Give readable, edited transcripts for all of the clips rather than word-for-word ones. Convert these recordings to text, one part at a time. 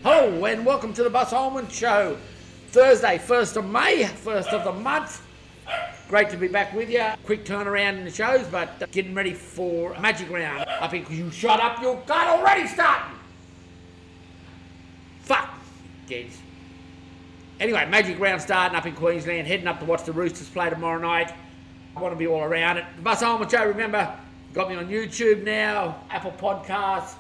Hello and welcome to the Bus Hollman Show. Thursday, 1st of May, 1st of the month. Great to be back with you. Quick turnaround in the shows, but getting ready for Magic Round. I think you shut up, you got already starting. Fuck, kids. Anyway, Magic Round starting up in Queensland, heading up to watch the Roosters play tomorrow night. I want to be all around it. The Bus Hollman Show, remember, got me on YouTube now, Apple Podcasts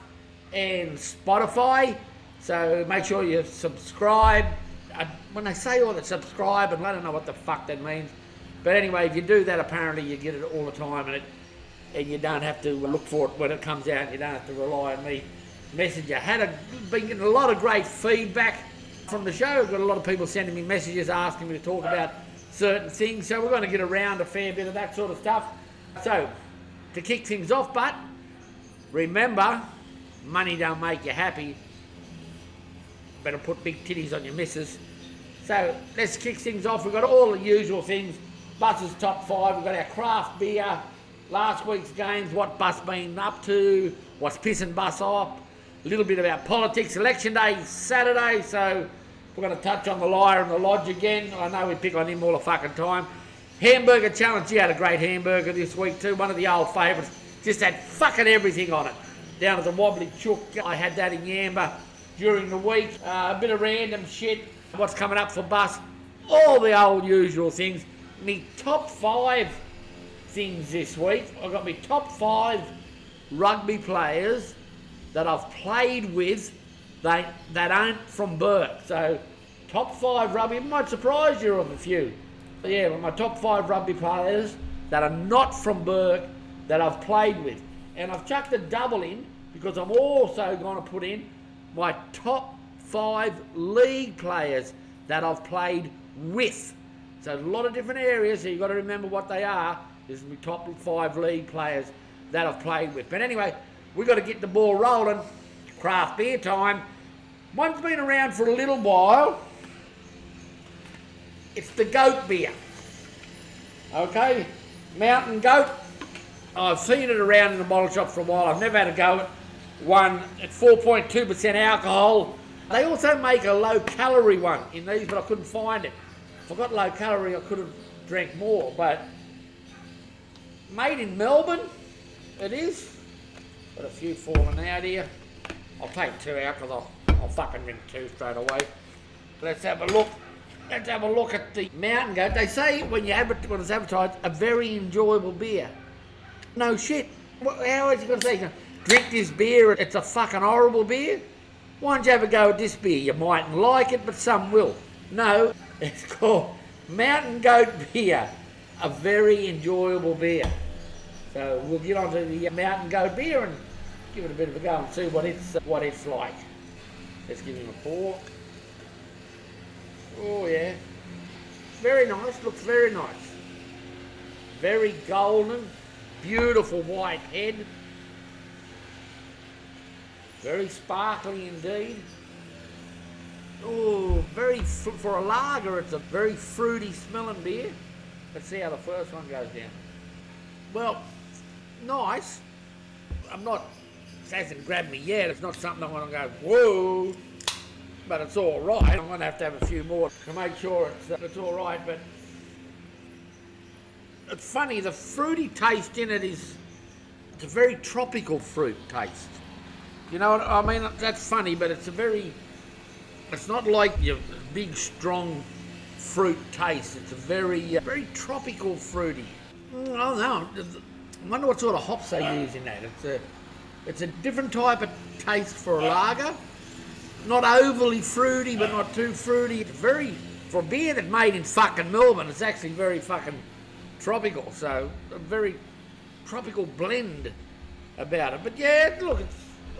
and Spotify. So make sure you subscribe. When they say all that, subscribe, and I don't know what the fuck that means. But anyway, if you do that, apparently you get it all the time, and you don't have to look for it when it comes out. You don't have to rely on me messenger. Been getting a lot of great feedback from the show. Got a lot of people sending me messages asking me to talk about certain things. So we're going to get around a fair bit of that sort of stuff. So to kick things off, but remember, money don't make you happy. Better put big titties on your missus. So let's kick things off. We've got all the usual things. Bus's top five. We've got our craft beer, last week's games, what Bus been up to, what's pissing Bus off, a little bit about politics. Election day is Saturday, so we're going to touch on the liar and the lodge again. I know we pick on him all the fucking time. Hamburger challenge. You had a great hamburger this week too. One of the old favourites. Just had fucking everything on it. Down at the Wobbly Chook. I had that in Yamba during the week. A bit of random shit. What's coming up for Bus. All the old usual things. Me top 5 things this week. I've got me top 5 rugby players that I've played with that aren't from Bourke. So top 5 rugby. It might surprise you of a few. But yeah, my top 5 rugby players that are not from Bourke that I've played with. And I've chucked a double in because I'm also going to put in my top 5 league players that I've played with. So a lot of different areas, so you've got to remember what they are. This is my top 5 league players that I've played with. But anyway, we've got to get the ball rolling. Craft beer time. One's been around for a little while. It's the goat beer. Okay, Mountain Goat. I've seen it around in the bottle shop for a while. I've never had a go at one at 4.2% alcohol. They also make a low-calorie one in these, but I couldn't find it. If I got low-calorie, I could have drank more, but made in Melbourne, it is. Got a few falling out here. I'll take 2 out because I'll fucking drink 2 straight away. Let's have a look. Let's have a look at the Mountain Goat. They say when it's advertised, a very enjoyable beer. No shit. How is he going to say, drink this beer, it's a fucking horrible beer? Why don't you have a go at this beer? You mightn't like it, but some will. No, it's called Mountain Goat Beer, a very enjoyable beer. So we'll get on to the Mountain Goat Beer and give it a bit of a go and see what it's like. Let's give him a pour. Oh yeah, very nice, looks very nice. Very golden, beautiful white head. Very sparkly indeed. Oh, for a lager, it's a very fruity smelling beer. Let's see how the first one goes down. Well, nice. It hasn't grabbed me yet. It's not something I want to go, whoa. But it's all right. I'm going to have a few more to make sure it's all right. But it's funny, the fruity taste in it it's a very tropical fruit taste. You know what I mean? That's funny, but it's not like your big, strong fruit taste. It's a very tropical fruity. I don't know. I wonder what sort of hops they use in that. It's a different type of taste for a lager. Not overly fruity, but not too fruity. It's for a beer that's made in fucking Melbourne, it's actually very fucking tropical. So a very tropical blend about it. But yeah, look,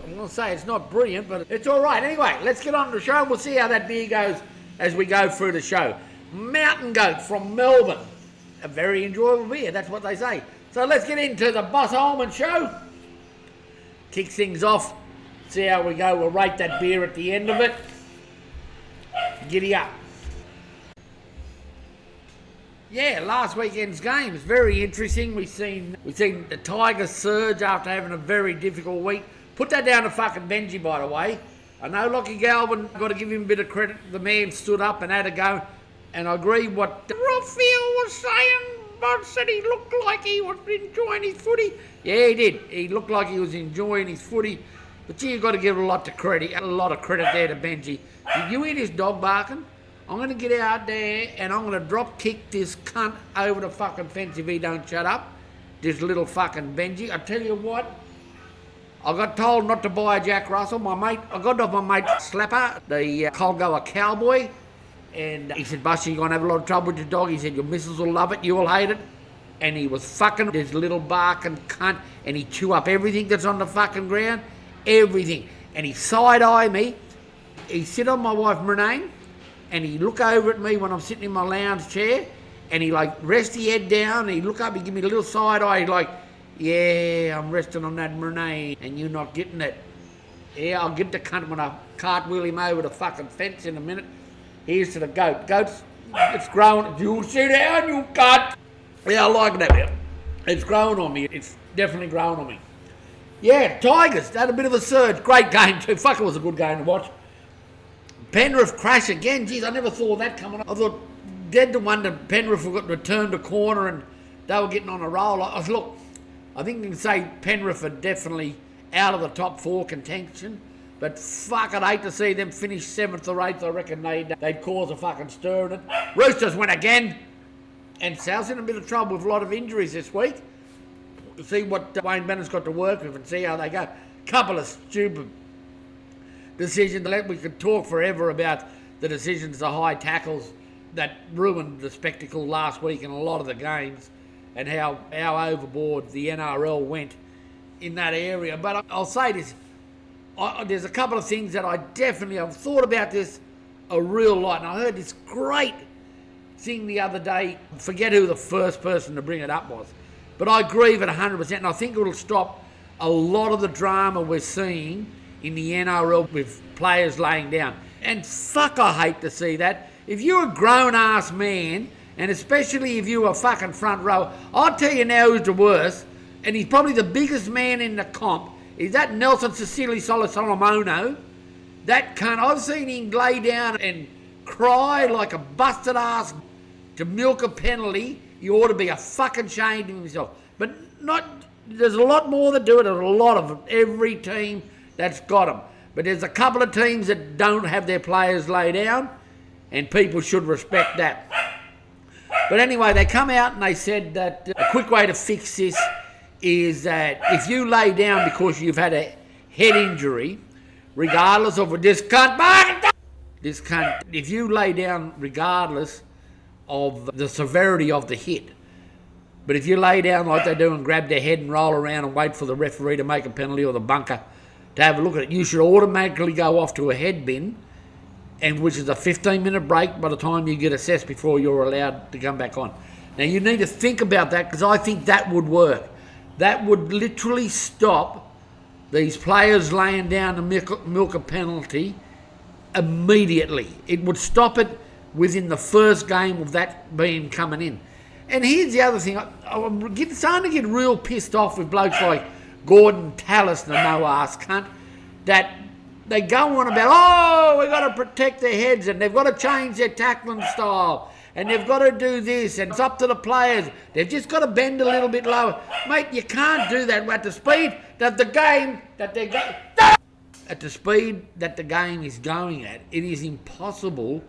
I'm going to say it's not brilliant, but it's all right. Anyway, let's get on to the show. We'll see how that beer goes as we go through the show. Mountain Goat from Melbourne. A very enjoyable beer, that's what they say. So let's get into the Bus Hollman Show. Kick things off. See how we go. We'll rate that beer at the end of it. Giddy up. Yeah, last weekend's game was very interesting. We've seen the Tigers surge after having a very difficult week. Put that down to fucking Benji, by the way. I know Lockie Galvin, got to give him a bit of credit. The man stood up and had a go. And I agree what Raphael was saying. Bud said he looked like he was enjoying his footy. Yeah, he did. He looked like he was enjoying his footy. But gee, you've got to give a lot of credit there to Benji. You hear this dog barking? I'm going to get out there and I'm going to drop kick this cunt over the fucking fence if he don't shut up. This little fucking Benji. I tell you what, I got told not to buy a Jack Russell. I got off my mate Slapper, the Colgoa cowboy. And he said, Buster, you're going to have a lot of trouble with your dog. He said, your missus will love it, you'll hate it. And he was fucking this little barking cunt, and he chew up everything that's on the fucking ground. Everything. And he side-eye me. He sit on my wife, Renee, and he look over at me when I'm sitting in my lounge chair, and he like rest his head down, and he look up, he give me a little side-eye, he's like, yeah, I'm resting on that Renee, and you're not getting it. Yeah, I'll get the cunt when I cartwheel him over the fucking fence in a minute. Here's to the goat. Goat's, it's grown. You sit down, you cunt. Yeah, I like that. It's grown on me. It's definitely grown on me. Yeah, Tigers, had a bit of a surge. Great game too. Fuck, it was a good game to watch. Penrith crash again. Jeez, I never saw that coming. I thought, dead to wonder, Penrith got returned a corner and they were getting on a roll. Look, I think you can say Penrith are definitely out of the top four contention. But fuck, I'd hate to see them finish 7th or 8th. I reckon they'd cause a fucking stir in it. Roosters win again. And South's in a bit of trouble with a lot of injuries this week. See what Wayne Bennett's got to work with and see how they go. Couple of stupid decisions. We could talk forever about the decisions, the high tackles that ruined the spectacle last week in a lot of the games and how overboard the NRL went in that area. But I'll say this. There's a couple of things that I've thought about this a real lot, and I heard this great thing the other day. Forget who the first person to bring it up was, but I agree with it 100%, and I think it'll stop a lot of the drama we're seeing in the NRL with players laying down. And fuck, I hate to see that. If you're a grown-ass man, and especially if you're a fucking front row, I'll tell you now who's the worst, and he's probably the biggest man in the comp, is that Nelson Cecili Solomono. That cunt, I've seen him lay down and cry like a busted ass to milk a penalty. He ought to be a fucking shame to himself. But there's a lot more that do it. There's a lot of them. Every team that's got them. But there's a couple of teams that don't have their players lay down, and people should respect that. But anyway, they come out and they said that a quick way to fix this is that if you lay down because you've had a head injury, regardless of this cunt, if you lay down regardless of the severity of the hit, but if you lay down like they do and grab their head and roll around and wait for the referee to make a penalty or the bunker to have a look at it, you should automatically go off to a head bin, and which is a 15-minute break by the time you get assessed before you're allowed to come back on. Now you need to think about that, because I think that would work. That would literally stop these players laying down to milk a penalty immediately. It would stop it within the first game of that being coming in. And here's the other thing. I'm starting to get real pissed off with blokes like Gordon Tallis, the no-ass cunt, that they go on about, we've got to protect their heads and they've got to change their tackling style. And they've got to do this, and it's up to the players. They've just got to bend a little bit lower. Mate, you can't do that at the speed that the game is going at. It is impossible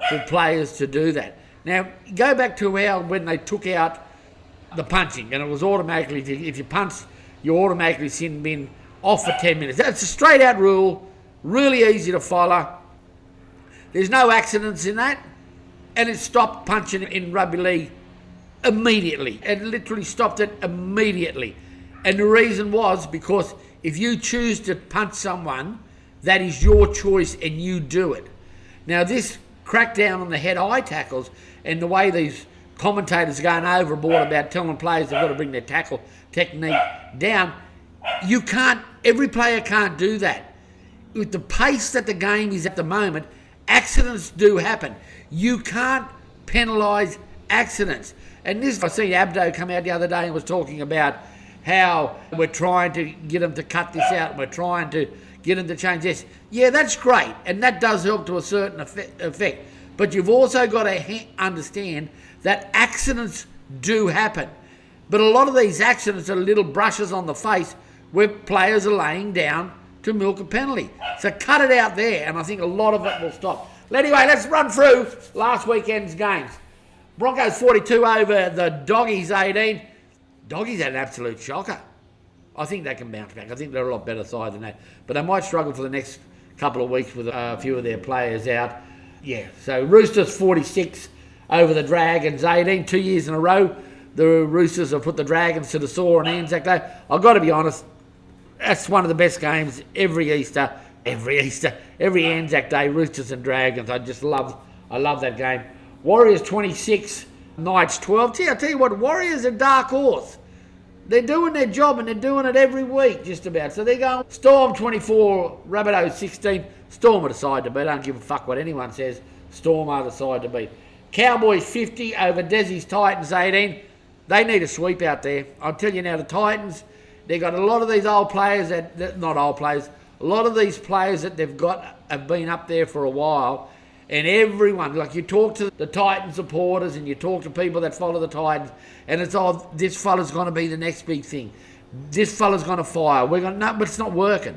for players to do that. Now, go back to when they took out the punching, and it was automatically, if you punch, you automatically sin bin off for 10 minutes. That's a straight out rule, really easy to follow. There's no accidents in that. And it stopped punching in rugby league immediately. It literally stopped it immediately. And the reason was because if you choose to punch someone, that is your choice and you do it. Now this crackdown on the head-high tackles and the way these commentators are going overboard about telling players they've got to bring their tackle technique down, every player can't do that. With the pace that the game is at the moment, accidents do happen. You can't penalise accidents. And this, I seen Abdo come out the other day and was talking about how we're trying to get them to cut this out. We're trying to get them to change this. Yeah, that's great, and that does help to a certain effect. But you've also got to understand that accidents do happen. But a lot of these accidents are little brushes on the face where players are laying down to milk a penalty. So cut it out there, and I think a lot of it will stop. Anyway, let's run through last weekend's games. Broncos 42 over the Doggies 18. Doggies had an absolute shocker. I think they can bounce back. I think they're a lot better side than that. But they might struggle for the next couple of weeks with a few of their players out. Yeah, so Roosters 46 over the Dragons 18. 2 years in a row, the Roosters have put the Dragons to the sword on Anzac Day. I've got to be honest, that's one of the best games every Anzac Day, Roosters and Dragons. I love that game. Warriors 26, Knights 12. I tell you what, Warriors are dark horse. They're doing their job, and they're doing it every week, just about. So they're going Storm 24, Rabbitohs 16. Storm are the side to beat. I don't give a fuck what anyone says. Storm are the side to beat. Cowboys 50 over Desi's Titans 18. They need a sweep out there. I'll tell you now, the Titans, they've got a lot of these old players not old players, a lot of these players that they've got have been up there for a while. And everyone, like you talk to the Titans supporters and you talk to people that follow the Titans, and it's all, this fella's going to be the next big thing. This fella's going to fire. No, but it's not working.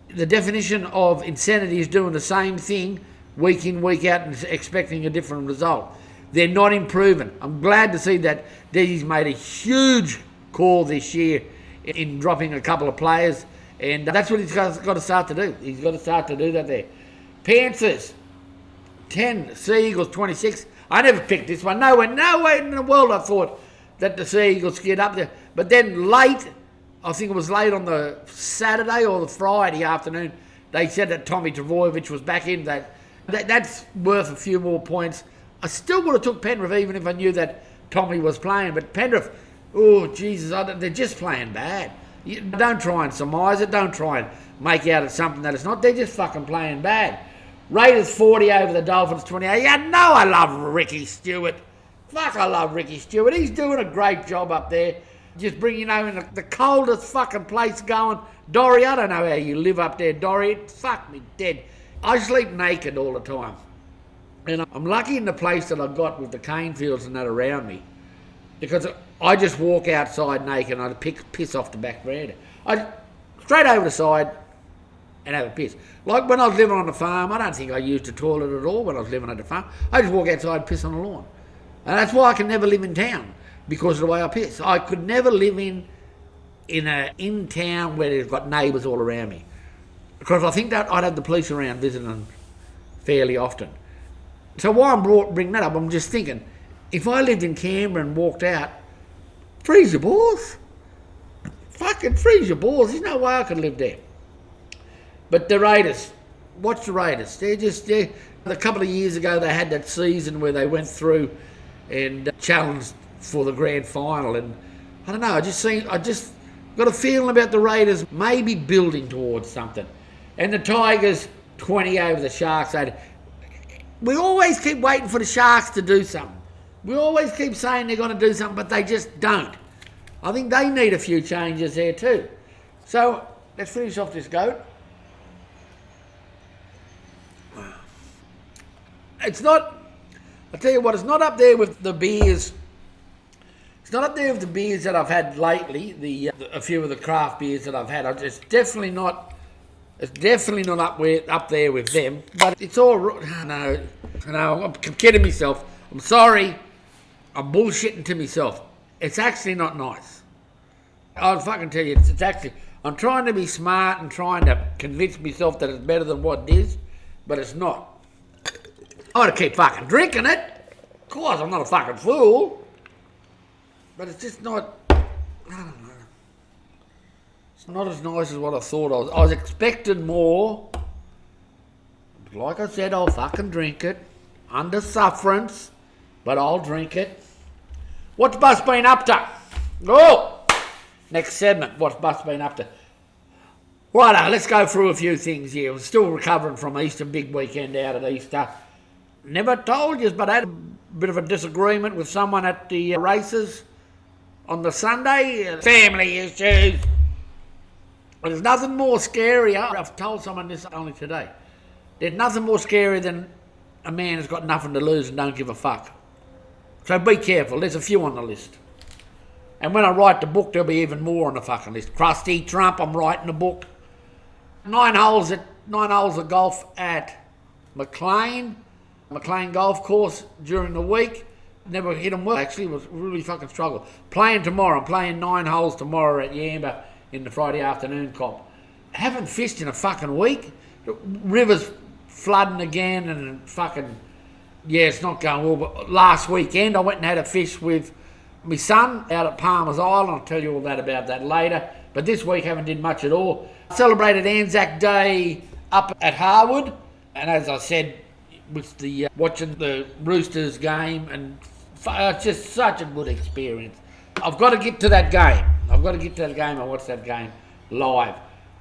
The definition of insanity is doing the same thing week in, week out and expecting a different result. They're not improving. I'm glad to see that Desi's made a huge call this year in dropping a couple of players, and that's what he's got to start to do. He's got to start to do that there. Panthers 10, Sea Eagles 26. I never picked this one. No way in the world I thought that the Sea Eagles get up there. But then late, I think it was late on the Saturday or the Friday afternoon, they said that Tommy Trbojevic was back in. That's worth a few more points. I still would have took Penrith even if I knew that Tommy was playing. But Penrith, oh Jesus, they're just playing bad. Don't try and surmise it. Don't try and make out it's something that it's not. They're just fucking playing bad. Raiders 40 over the Dolphins 28. Yeah, no, I love Ricky Stewart. Fuck, I love Ricky Stewart. He's doing a great job up there. Just bringing in the coldest fucking place going. Dorrie, I don't know how you live up there, Dorrie. Fuck me dead. I sleep naked all the time. And I'm lucky in the place that I've got with the cane fields and that around me. Because I just walk outside naked and I piss off the back veranda. I straight over the side and have a piss. Like when I was living on the farm, I don't think I used the toilet at all when I was living on the farm. I just walk outside and piss on the lawn. And that's why I can never live in town, because of the way I piss. I could never live in town where there's got neighbours all around me. Because I think that I'd have the police around visiting fairly often. So why I'm bringing that up, I'm just thinking, if I lived in Canberra and walked out, freeze your balls. Fucking freeze your balls. There's no way I could live there. But the Raiders, watch the Raiders. A couple of years ago they had that season where they went through and challenged for the grand final. And I don't know, I just got a feeling about the Raiders maybe building towards something. And the Tigers 20 over the Sharks. We always keep waiting for the Sharks to do something. We always keep saying they're going to do something, but they just don't. I think they need a few changes there too. So let's finish off this goat. It's not, I tell you what, it's not up there with the beers. It's not up there with the beers that I've had lately, a few of the craft beers that I've had. It's definitely not up there with them. But it's all, no, I'm kidding myself. I'm sorry. I'm bullshitting to myself. It's actually not nice. I'll fucking tell you, it's actually, I'm trying to be smart and trying to convince myself that it's better than what it is, but it's not. I want to keep fucking drinking it. Of course, I'm not a fucking fool. But it's just not, I don't know. It's not as nice as what I thought I was. I was expecting more. Like I said, I'll fucking drink it. Under sufferance. But I'll drink it. What's Bus been up to? Oh! Next segment, what's Bus been up to? Righto, let's go through a few things here. I'm still recovering from Easter, big weekend out at Easter. Never told you, but I had a bit of a disagreement with someone at the races on the Sunday. Family issues. There's nothing more scarier. I've told someone this only today. There's nothing more scary than a man who's got nothing to lose and don't give a fuck. So be careful. There's a few on the list. And when I write the book, there'll be even more on the fucking list. Krusty, Trump, I'm writing a book. 9 holes of golf at McLean Golf Course during the week. Never hit them well, actually. It was really fucking struggle. Playing tomorrow. I'm playing 9 holes tomorrow at Yamba in the Friday afternoon comp. Haven't fished in a fucking week. The river's flooding again and fucking... Yeah, it's not going well. But last weekend, I went and had a fish with my son out at Palmer's Island. I'll tell you all about that later. But this week, haven't did much at all. Celebrated Anzac Day up at Harwood. And as I said, with the watching the Roosters game, and it's just such a good experience. I've got to get to that game. I watched that game live.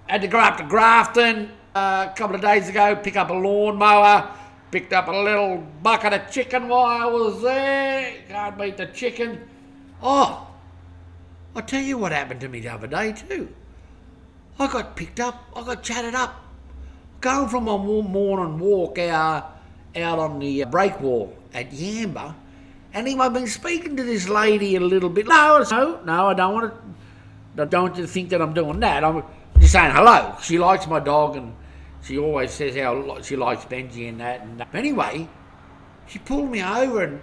Had to go up to Grafton a couple of days ago, pick up a lawnmower, picked up a little bucket of chicken while I was there. Can't beat the chicken. Oh, I'll tell you what happened to me the other day too. I got picked up, I got chatted up. Going from a morning walk out on the break wall at Yamba, and I've been speaking to this lady a little bit. No, I don't want you to think that I'm doing that. I'm just saying hello. She likes my dog, and she always says how she likes Benji and that. And anyway, she pulled me over, and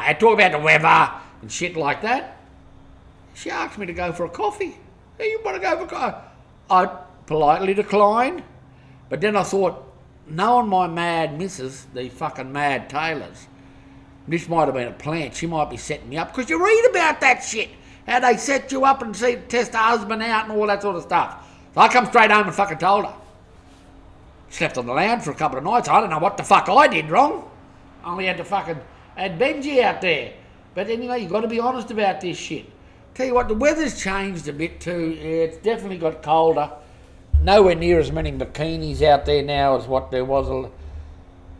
I talk about the weather and shit like that. She asked me to go for a coffee. Hey, you want to go for a coffee? I politely declined, but then I thought, knowing my mad missus, the fucking mad Taylors, this might have been a plant. She might be setting me up, because you read about that shit, how they set you up and test the husband out and all that sort of stuff. So I come straight home and fucking told her. Slept on the lounge for a couple of nights. I don't know what the fuck I did wrong. Only had Benji out there. But anyway, you've got to be honest about this shit. Tell you what, the weather's changed a bit too. It's definitely got colder. Nowhere near as many bikinis out there now as what there was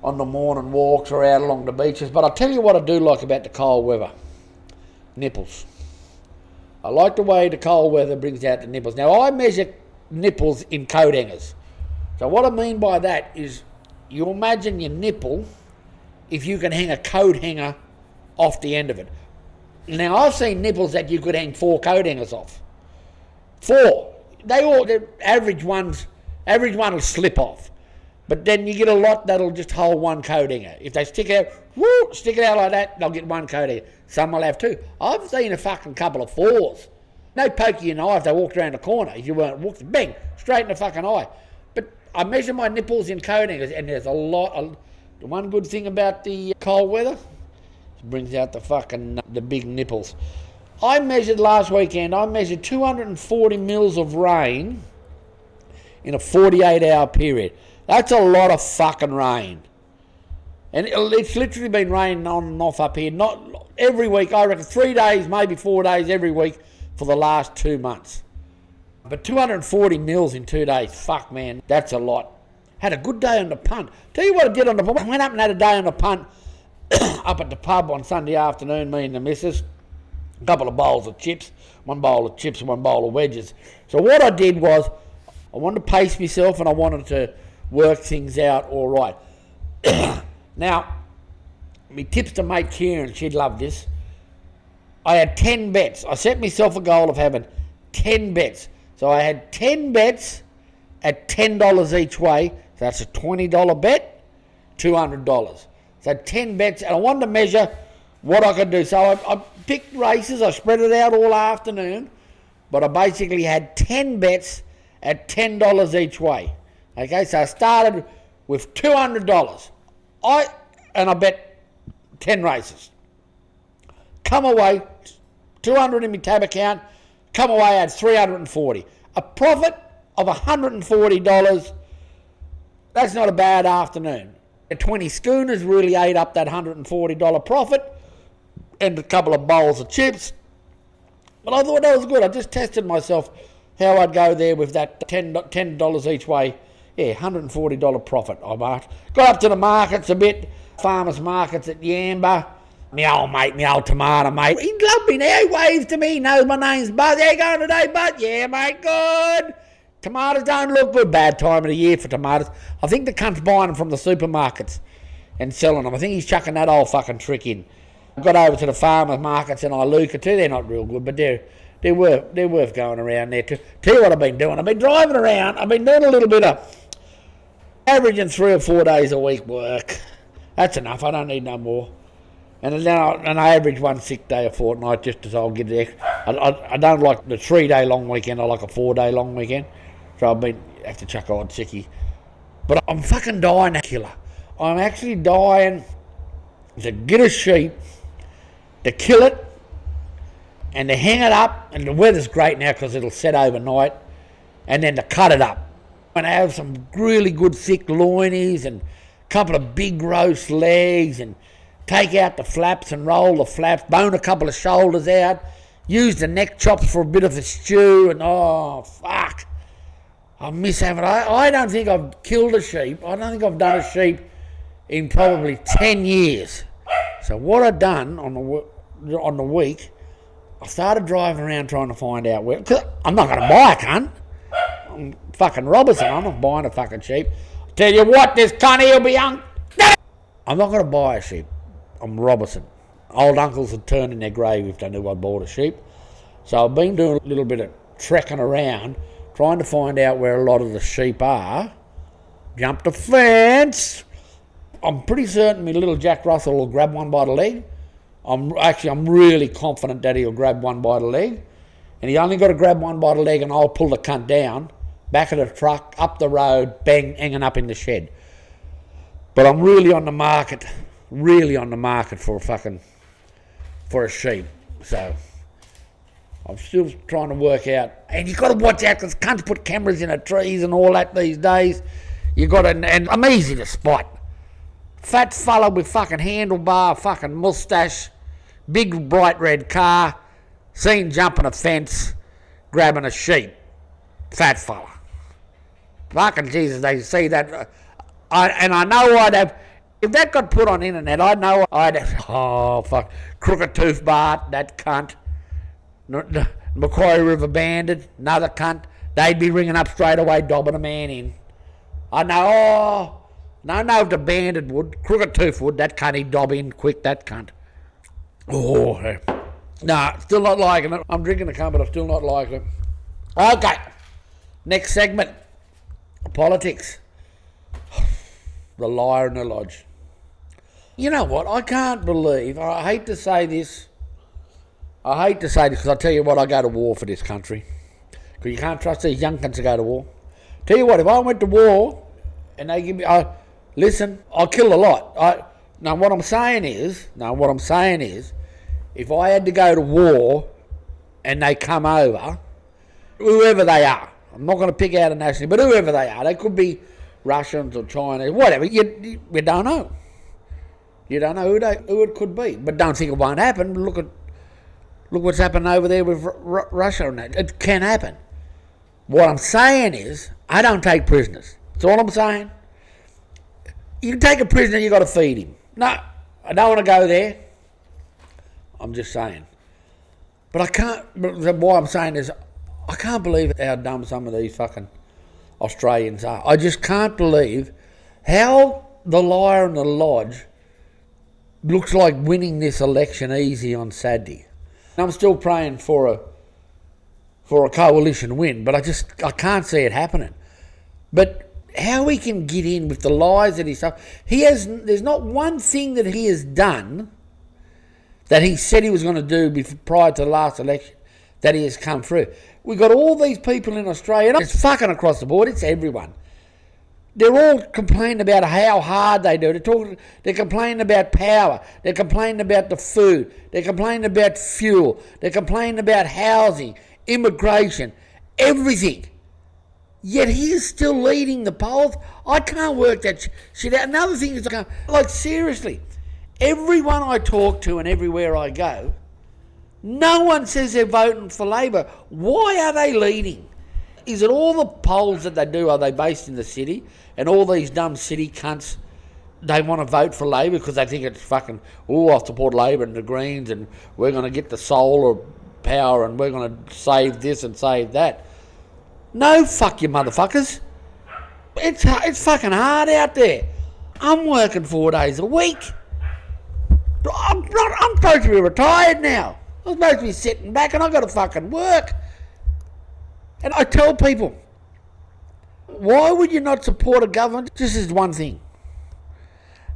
on the morning walks or out along the beaches. But I'll tell you what I do like about the cold weather. Nipples. I like the way the cold weather brings out the nipples. Now, I measure nipples in coat hangers. So what I mean by that is, you imagine your nipple if you can hang a coat hanger off the end of it. Now, I've seen nipples that you could hang 4 coat hangers off. 4. The average one will slip off. But then you get a lot that'll just hold 1 coat hanger. If they stick it out like that, they'll get 1 coat hanger. Some will have 2. I've seen a fucking couple of 4s. No poke your knife, they walked around the corner. If you weren't walking, bang, straight in the fucking eye. But I measure my nipples in coat hangers, and there's a lot. The one good thing about the cold weather, it brings out the big nipples. I measured last weekend, 240 mils of rain in a 48-hour period. That's a lot of fucking rain. And it's literally been raining on and off up here. Not every week, I reckon 3 days, maybe 4 days every week for the last 2 months. But 240 mils in 2 days, fuck man, that's a lot. Had a good day on the punt. Tell you what I did on the punt. I went up and had a day on the punt up at the pub on Sunday afternoon, me and the missus. A couple of bowls of chips, 1 bowl of chips and 1 bowl of wedges. So what I did was, I wanted to pace myself and I wanted to work things out all right. Now, my tips to mate Kieran, she'd love this. I had 10 bets. I set myself a goal of having 10 bets. So I had 10 bets at $10 each way. So that's a $20 bet, $200. So 10 bets, and I wanted to measure what I could do. So I picked races, I spread it out all afternoon, but I basically had 10 bets at $10 each way. Okay, so I started with $200. I bet 10 races. Come away, 200 in my tab account, come away, I had 340. A profit of $140, that's not a bad afternoon. The 20 schooners really ate up that $140 profit and a couple of bowls of chips. But I thought that was good. I just tested myself how I'd go there with that $10 each way. Yeah, $140 profit I marked. Got up to the markets a bit, farmers markets at Yamba. My old mate, my old tomato mate, he loved me now. He waves to me, he knows my name's Buzz. How you going today, Buzz? Yeah, mate, good. Tomatoes don't look good, bad time of the year for tomatoes. I think the cunt's buying them from the supermarkets and selling them. I think he's chucking that old fucking trick in. I got over to the farmers markets in Iluka too. They're not real good, but they're worth going around there too. Tell you what I've been doing. I've been driving around. I've been doing a little bit of averaging 3 or 4 days a week work. That's enough. I don't need no more. And then I average 1 sick day a fortnight just as I'll get the extra. I don't like the 3-day long weekend. I like a 4-day long weekend. So have to chuck odd sickie. But I'm fucking dying a killer. I'm actually dying to get a sheep, to kill it, and to hang it up. And the weather's great now because it'll set overnight. And then to cut it up. And have some really good thick loinies and a couple of big roast legs and take out the flaps and roll the flaps, bone a couple of shoulders out, use the neck chops for a bit of a stew, and oh, fuck. I miss having it. I don't think I've killed a sheep. I don't think I've done a sheep in probably 10 years. So what I've done on the week, I started driving around trying to find out where, cause I'm not going to buy a cunt. I'm fucking Robertson. I'm not buying a fucking sheep. Tell you what, this cunt here'll be young. I'm not going to buy a sheep. I'm Robertson. Old uncles would turn in their grave if they knew I bought a sheep. So I've been doing a little bit of trekking around, trying to find out where a lot of the sheep are. Jumped the fence. I'm pretty certain my little Jack Russell will grab one by the leg. I'm really confident that he'll grab one by the leg. And he only got to grab one by the leg and I'll pull the cunt down, back of the truck, up the road, bang, hanging up in the shed. But I'm really on the market for a sheep. So I'm still trying to work out. And you got to watch out because cunts put cameras in the trees and all that these days. You got to, and I'm easy to spot. Fat fella with fucking handlebar, fucking moustache, big bright red car, seen jumping a fence, grabbing a sheep. Fat fella. Fucking Jesus, they see that. I know I'd have, if that got put on internet, I know I'd have, oh fuck, Crooked Tooth Bart, that cunt. Macquarie River Bandit, another cunt. They'd be ringing up straight away, dobbing a man in. I know, I know if the Bandit would, Crooked Tooth would, that cunt he'd dob in quick, that cunt. Oh, nah, still not liking it. I'm drinking the cunt, but I'm still not liking it. Okay, next segment, politics. The liar in the lodge. You know what? I can't believe, I hate to say this because I tell you what, I go to war for this country. Because you can't trust these young cunts to go to war. Tell you what, if I went to war and they give me, listen, I'll kill a lot. Now what I'm saying is, if I had to go to war and they come over, whoever they are, I'm not going to pick out a nationality, but whoever they are, they could be Russians or Chinese, whatever, you don't know. You don't know who it could be. But don't think it won't happen. Look what's happened over there with Russia and that. It can happen. What I'm saying is, I don't take prisoners. That's all I'm saying. You take a prisoner, you got to feed him. No, I don't want to go there. I'm just saying. But I can't, what I'm saying is, I can't believe how dumb some of these fucking Australians are. I just can't believe how the liar in the lodge looks like winning this election easy on Saturday. I'm still praying for a coalition win, but I can't see it happening. But how he can get in with the lies that there's not one thing that he has done that he said he was going to do prior to the last election that he has come through. We've got all these people in Australia, it's fucking across the board, it's everyone. They're all complaining about how hard they do it. They're complaining about power. They're complaining about the food. They're complaining about fuel. They're complaining about housing, immigration, everything. Yet he is still leading the polls. I can't work that shit out. Another thing is, like seriously, everyone I talk to and everywhere I go, no one says they're voting for Labor. Why are they leading? Is it all the polls that they do, are they based in the city? And all these dumb city cunts, they want to vote for Labor because they think it's fucking, I'll support Labor and the Greens and we're going to get the solar power and we're going to save this and save that. No, fuck you motherfuckers. It's fucking hard out there. I'm working 4 days a week. I'm supposed to be retired now. I'm supposed to be sitting back and I've got to fucking work. And I tell people, why would you not support a government? Just as one thing.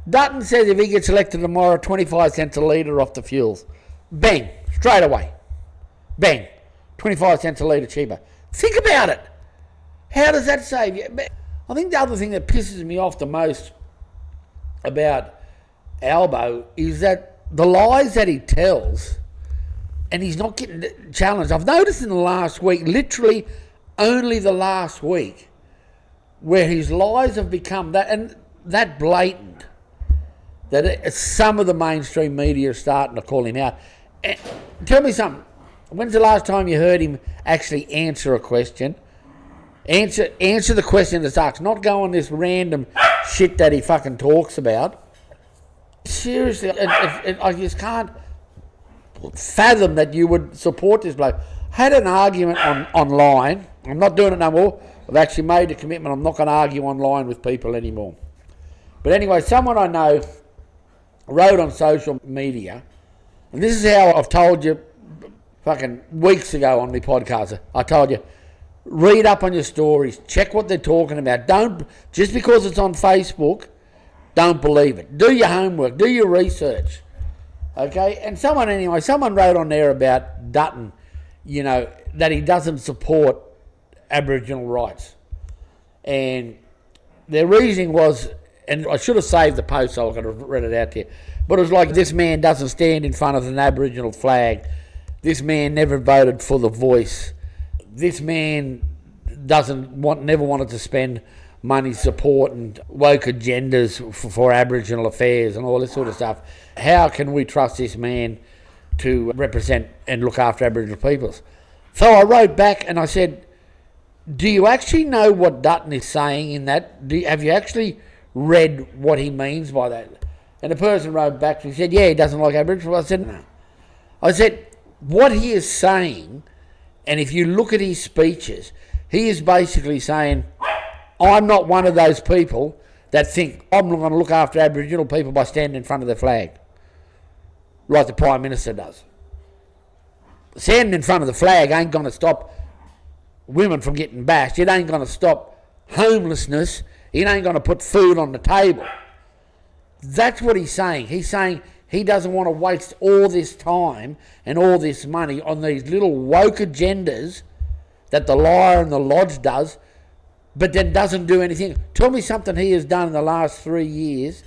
Dutton says if he gets elected tomorrow, 25 cents a litre off the fuels. Bang, straight away. Bang, 25 cents a litre cheaper. Think about it. How does that save you? I think the other thing that pisses me off the most about Albo is that the lies that he tells, and he's not getting challenged. I've noticed in the last week, literally only the last week, where his lies have become that blatant, that some of the mainstream media are starting to call him out. And tell me something. When's the last time you heard him actually answer a question? Answer the question that's asked. Not go on this random shit that he fucking talks about. Seriously, I just can't fathom that you would support this bloke. Had an argument online. I'm not doing it no more. I've actually made a commitment. I'm not going to argue online with people anymore. But anyway, someone I know wrote on social media, and this is how I've told you fucking weeks ago on my podcast. I told you, read up on your stories, check what they're talking about. Don't, just because it's on Facebook, don't believe it. Do your homework, do your research. Okay? And someone wrote on there about Dutton, that he doesn't support Aboriginal rights. And their reasoning was, and I should have saved the post so I could have read it out to you, but it was like, this man doesn't stand in front of an Aboriginal flag. This man never voted for the Voice. This man never wanted to spend money supporting woke agendas for Aboriginal affairs and all this sort of stuff. How can we trust this man to represent and look after Aboriginal peoples? So I wrote back and I said, do you actually know what Dutton is saying in that? Have you actually read what he means by that? And the person wrote back and he said, yeah, he doesn't like Aboriginal. I said, no. I said, what he is saying, and if you look at his speeches, he is basically saying, I'm not one of those people that think I'm not going to look after Aboriginal people by standing in front of their flag, like the Prime Minister does. Standing in front of the flag ain't going to stop women from getting bashed. It ain't going to stop homelessness. It ain't going to put food on the table. That's what he's saying. He's saying he doesn't want to waste all this time and all this money on these little woke agendas that the Liar and the Lodge does, but then doesn't do anything. Tell me something he has done in the last 3 years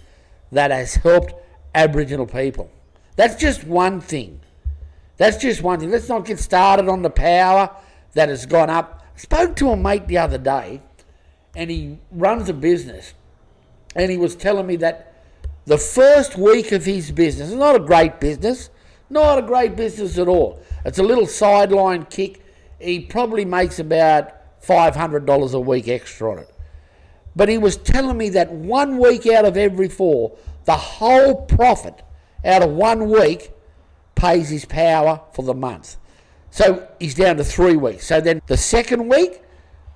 that has helped Aboriginal people. That's just one thing. That's just one thing. Let's not get started on the power that has gone up. I spoke to a mate the other day, and he runs a business, and he was telling me that the first week of his business, it's not a great business at all. It's a little sideline kick. He probably makes about $500 a week extra on it. But he was telling me that 1 week out of every 4, the whole profit out of 1 week pays his power for the month. So he's down to 3 weeks. So then the second week,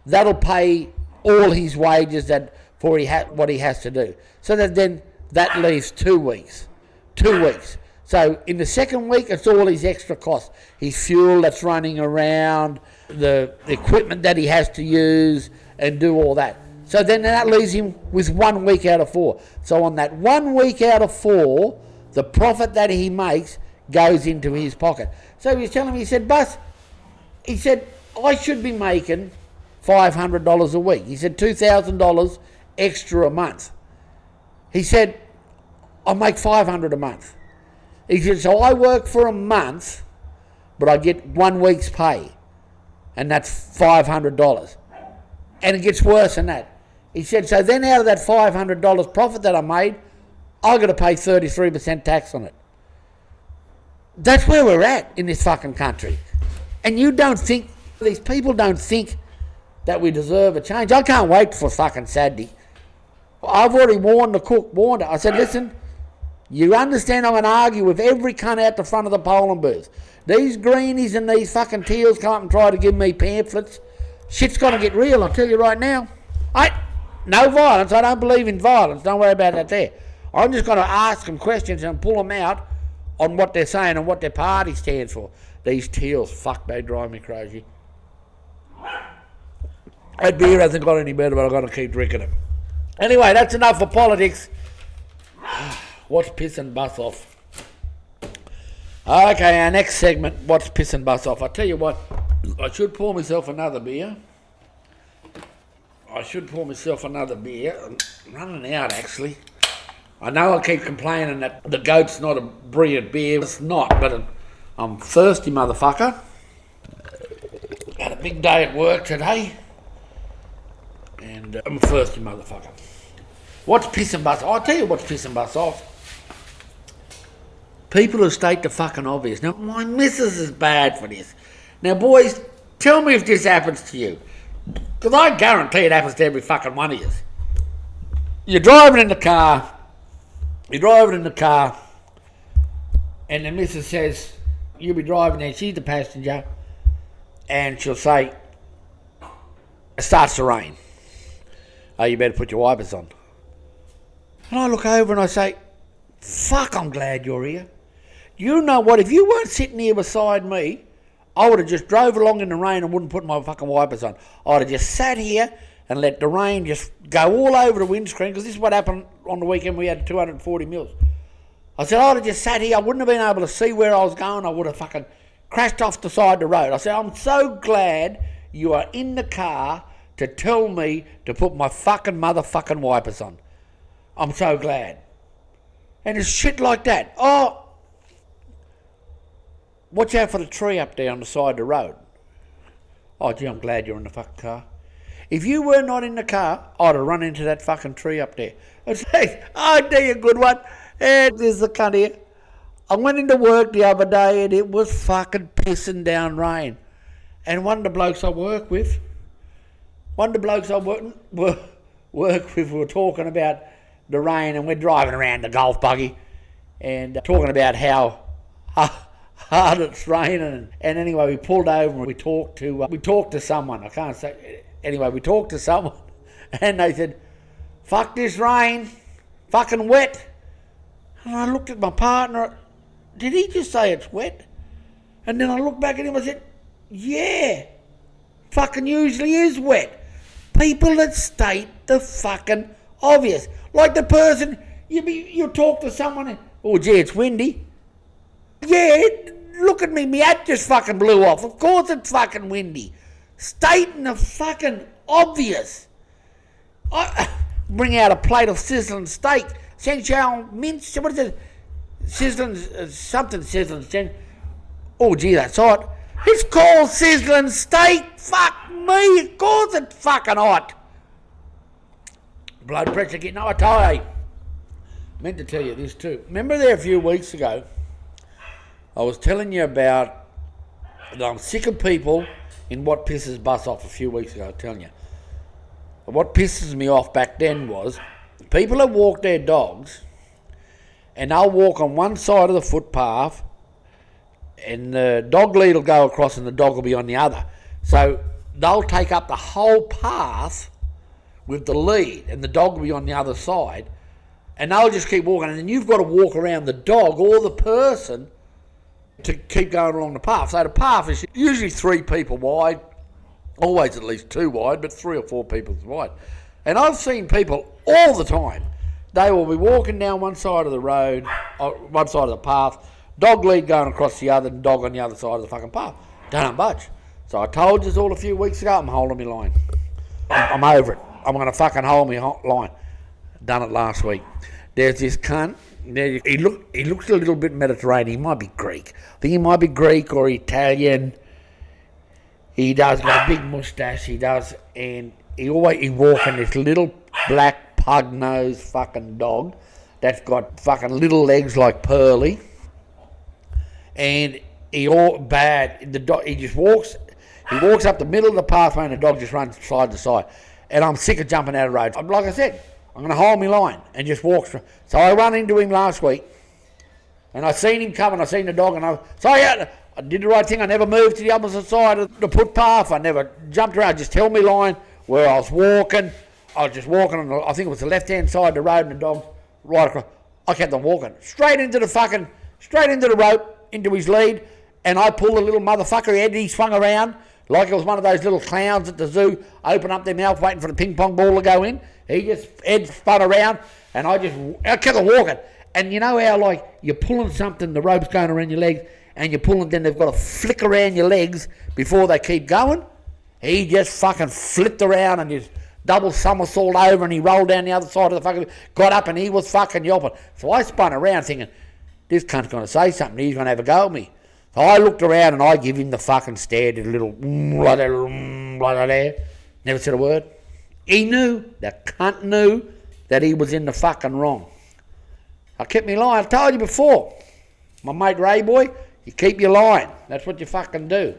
that'll pay all his wages for what he has to do. So that leaves 2 weeks. 2 weeks. So in the second week, it's all his extra costs. His fuel that's running around, the equipment that he has to use and do all that. So then that leaves him with 1 week out of 4. So on that 1 week out of 4, the profit that he makes goes into his pocket. So he was telling me, he said, Bus, he said, I should be making $500 a week. He said, $2,000 extra a month. He said, I make $500 a month. He said, so I work for a month, but I get 1 week's pay, and that's $500. And it gets worse than that. He said, so then out of that $500 profit that I made, I've got to pay 33% tax on it. That's where we're at in this fucking country. And these people don't think that we deserve a change. I can't wait for fucking Saturday. I've already warned the cook, her. I said, listen, you understand I'm going to argue with every cunt out the front of the polling booth. These greenies and these fucking teals come up and try to give me pamphlets. Shit's going to get real, I'll tell you right now. No violence. I don't believe in violence. Don't worry about that there. I'm just going to ask them questions and pull them out on what they're saying and what their party stands for. These teals, fuck, they drive me crazy. That beer hasn't got any better, but I've got to keep drinking it. Anyway, that's enough for politics. What's pissing Bus off? Okay, our next segment, what's pissing Bus off? I tell you what, I should pour myself another beer. I'm running out, actually. I know I keep complaining that the goat's not a brilliant beer. It's not, but I'm thirsty, motherfucker. Had a big day at work today. And I'm a thirsty motherfucker. What's pissing Bus off? I'll tell you what's pissing Bus off. People who state the fucking obvious. Now, my missus is bad for this. Now, boys, tell me if this happens to you. Because I guarantee it happens to every fucking one of you. You're driving in the car, and the missus says, you'll be driving there, she's the passenger, and she'll say, it starts to rain. Oh, you better put your wipers on. And I look over and I say, fuck, I'm glad you're here. You know what, if you weren't sitting here beside me, I would have just drove along in the rain and wouldn't put my fucking wipers on. I'd have just sat here and let the rain just go all over the windscreen, because this is what happened on the weekend. We had 240 mils. I said, I'd have just sat here. I wouldn't have been able to see where I was going. I would have fucking crashed off the side of the road. I said, I'm so glad you are in the car to tell me to put my fucking motherfucking wipers on. I'm so glad. And it's shit like that. Oh, watch out for the tree up there on the side of the road. Oh, gee, I'm glad you're in the fucking car. If you were not in the car, I'd have run into that fucking tree up there. I'd say, oh, do you good one? And there's the cunt here. I went into work the other day and it was fucking pissing down rain. And one of the blokes I work with, we were talking about the rain, and we're driving around the golf buggy and talking about how hard it's raining. And anyway, we pulled over and we talked to someone. I can't say. Anyway, we talked to someone and they said, fuck this rain, fucking wet. And I looked at my partner, did he just say it's wet? And then I looked back at him and I said, yeah, fucking usually is wet. People that state the fucking obvious. Like the person, you talk to someone and, oh gee, it's windy. Yeah, look at me, my hat just fucking blew off. Of course it's fucking windy. Stating the fucking obvious. I bring out a plate of sizzling steak. Senchal mince, what is it? Sizzling, sizzling. Oh gee, that's hot. It's called sizzling steak. Fuck me, of course it's fucking hot. Blood pressure getting high. I meant to tell you this too. Remember there a few weeks ago, I was telling you about that I'm sick of people in what pisses Bus off a few weeks ago, I'm telling you. What pisses me off back then was people that walk their dogs and they'll walk on one side of the footpath and the dog lead will go across and the dog will be on the other. So they'll take up the whole path with the lead and the dog will be on the other side, and they'll just keep walking, and then you've got to walk around the dog or the person to keep going along the path. So the path is usually 3 people wide, always at least 2 wide, but 3 or 4 people wide. And I've seen people all the time, they will be walking down one side of the road, one side of the path, dog lead going across the other, and dog on the other side of the fucking path. Don't budge. So I told you all a few weeks ago, I'm holding my line. I'm over it. I'm going to fucking hold my line. Done it last week. There's this cunt. He looks a little bit Mediterranean. He might be Greek. I think he might be Greek or Italian. He does got a big moustache. He does, and he walking this little black pug-nosed fucking dog that's got fucking little legs like Pearly. And he just walks. He walks up the middle of the pathway and the dog just runs side to side. And I'm sick of jumping out of the road. Like I said, I'm going to hold my line and just walk through. So I run into him last week And I seen him coming, I seen the dog, and I did the right thing. I never moved to the opposite side of the footpath. I never jumped around. Just held me line where I was walking. I was just walking on, I think it was the left-hand side of the road, and the dog right across. I kept on walking. Straight into the rope, into his lead, and I pulled the little motherfucker head. He swung around like it was one of those little clowns at the zoo, open up their mouth waiting for the ping pong ball to go in. He just head spun around, and I kept on walking. And you know how, like, you're pulling something, the rope's going around your legs, and you're pulling, then they've got to flick around your legs before they keep going? He just fucking flipped around and just double somersault over, and he rolled down the other side of the fucking, got up, and he was fucking yelping. So I spun around thinking, this cunt's going to say something, he's going to have a go at me. So I looked around and I give him the fucking stare, did a little like that, never said a word. He knew, the cunt knew that he was in the fucking wrong. I kept me line. I told you before, my mate Ray boy, you keep your line. That's what you fucking do.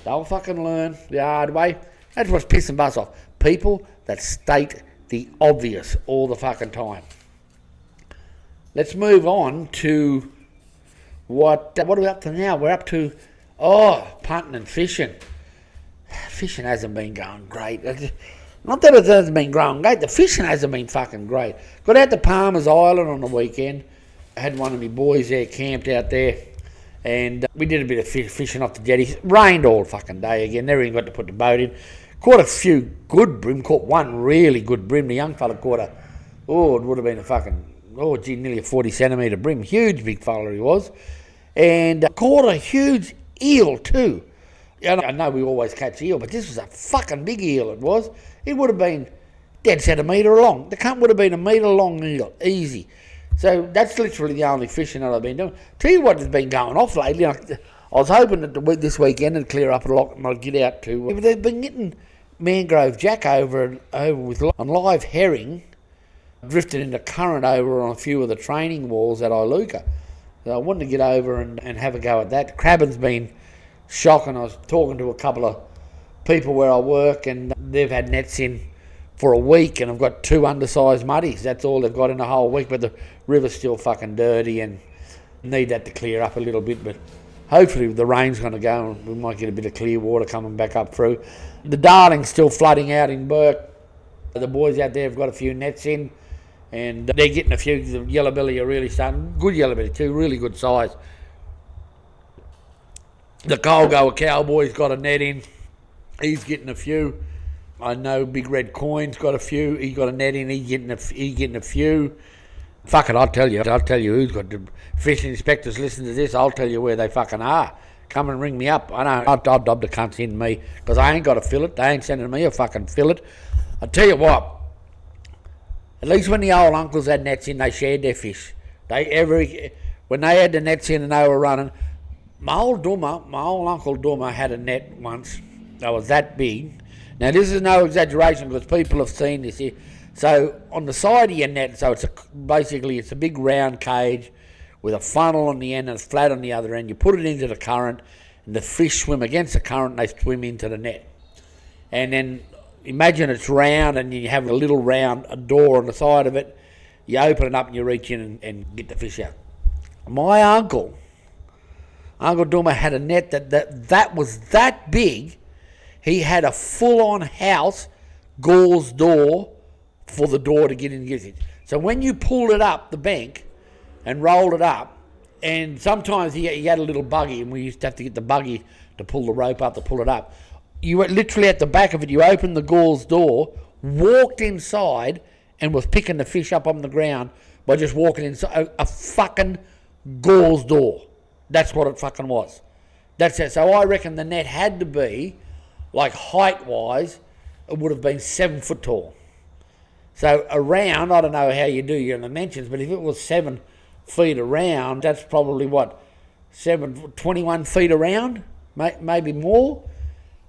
Don't fucking learn the hard way. That's what's pissing Bus off. People that state the obvious all the fucking time. Let's move on to what are we up to now? We're up to, punting and fishing. Fishing hasn't been going great. Not that it hasn't been going great, the fishing hasn't been fucking great. Got out to Palmer's Island on the weekend. I had one of my boys there camped out there, and we did a bit of fishing off the jetties. Rained all fucking day again, never even got to put the boat in. Caught a few good bream, caught one really good bream. The young fella caught it would have been a fucking, nearly a 40 centimetre bream. Huge big fella he was. And caught a huge eel too. I know we always catch eel, but this was a fucking big eel it was. It would have been dead set a metre long. The cunt would have been a metre long eel, easy. So that's literally the only fishing that I've been doing. Tell you what has been going off lately. I was hoping that this weekend it'd clear up a lot and I'd get out to. They've been getting mangrove jack over with on live herring, drifted into current over on a few of the training walls at Iluka. So I wanted to get over and have a go at that. Crabbing's been shocking. I was talking to a couple of people where I work, and they've had nets in for a week, and I've got 2 undersized muddies. That's all they've got in the whole week, but the river's still fucking dirty and need that to clear up a little bit. But hopefully the rain's going to go and we might get a bit of clear water coming back up through. The Darling's still flooding out in Burke. The boys out there have got a few nets in, and they're getting a few. The yellowbelly are really starting. Good yellowbelly too, really good size. The Colgoa Cowboy's got a net in. He's getting a few. I know Big Red Coin's got a few. He's got a net in. He's getting a few. Fuck it, I'll tell you who's got the fishing inspectors listen to this. I'll tell you where they fucking are. Come and ring me up. I know I'll dob the cunts in me because I ain't got a fillet. They ain't sending me a fucking fillet. I tell you what. At least when the old uncles had nets in, they shared their fish. When they had the nets in and they were running, my old Uncle Dummer had a net once that was that big. Now this is no exaggeration because people have seen this here. So on the side of your net, so basically it's a big round cage with a funnel on the end and it's flat on the other end. You put it into the current and the fish swim against the current and they swim into the net. And then imagine it's round and you have a little round a door on the side of it. You open it up and you reach in and get the fish out. My Uncle Dummer had a net that was that big. He had a full-on house gauze door for the door to get in and get it. So when you pulled it up the bank and rolled it up, and sometimes he had a little buggy, and we used to have to get the buggy to pull the rope up to pull it up. You were literally at the back of it, you opened the gauze door, walked inside, and was picking the fish up on the ground by just walking inside a fucking gauze door. That's what it fucking was. That's it. So I reckon the net had to be, like height-wise, it would have been 7 foot tall. So around, I don't know how you do your dimensions, but if it was 7 feet around, that's probably 21 feet around, maybe more.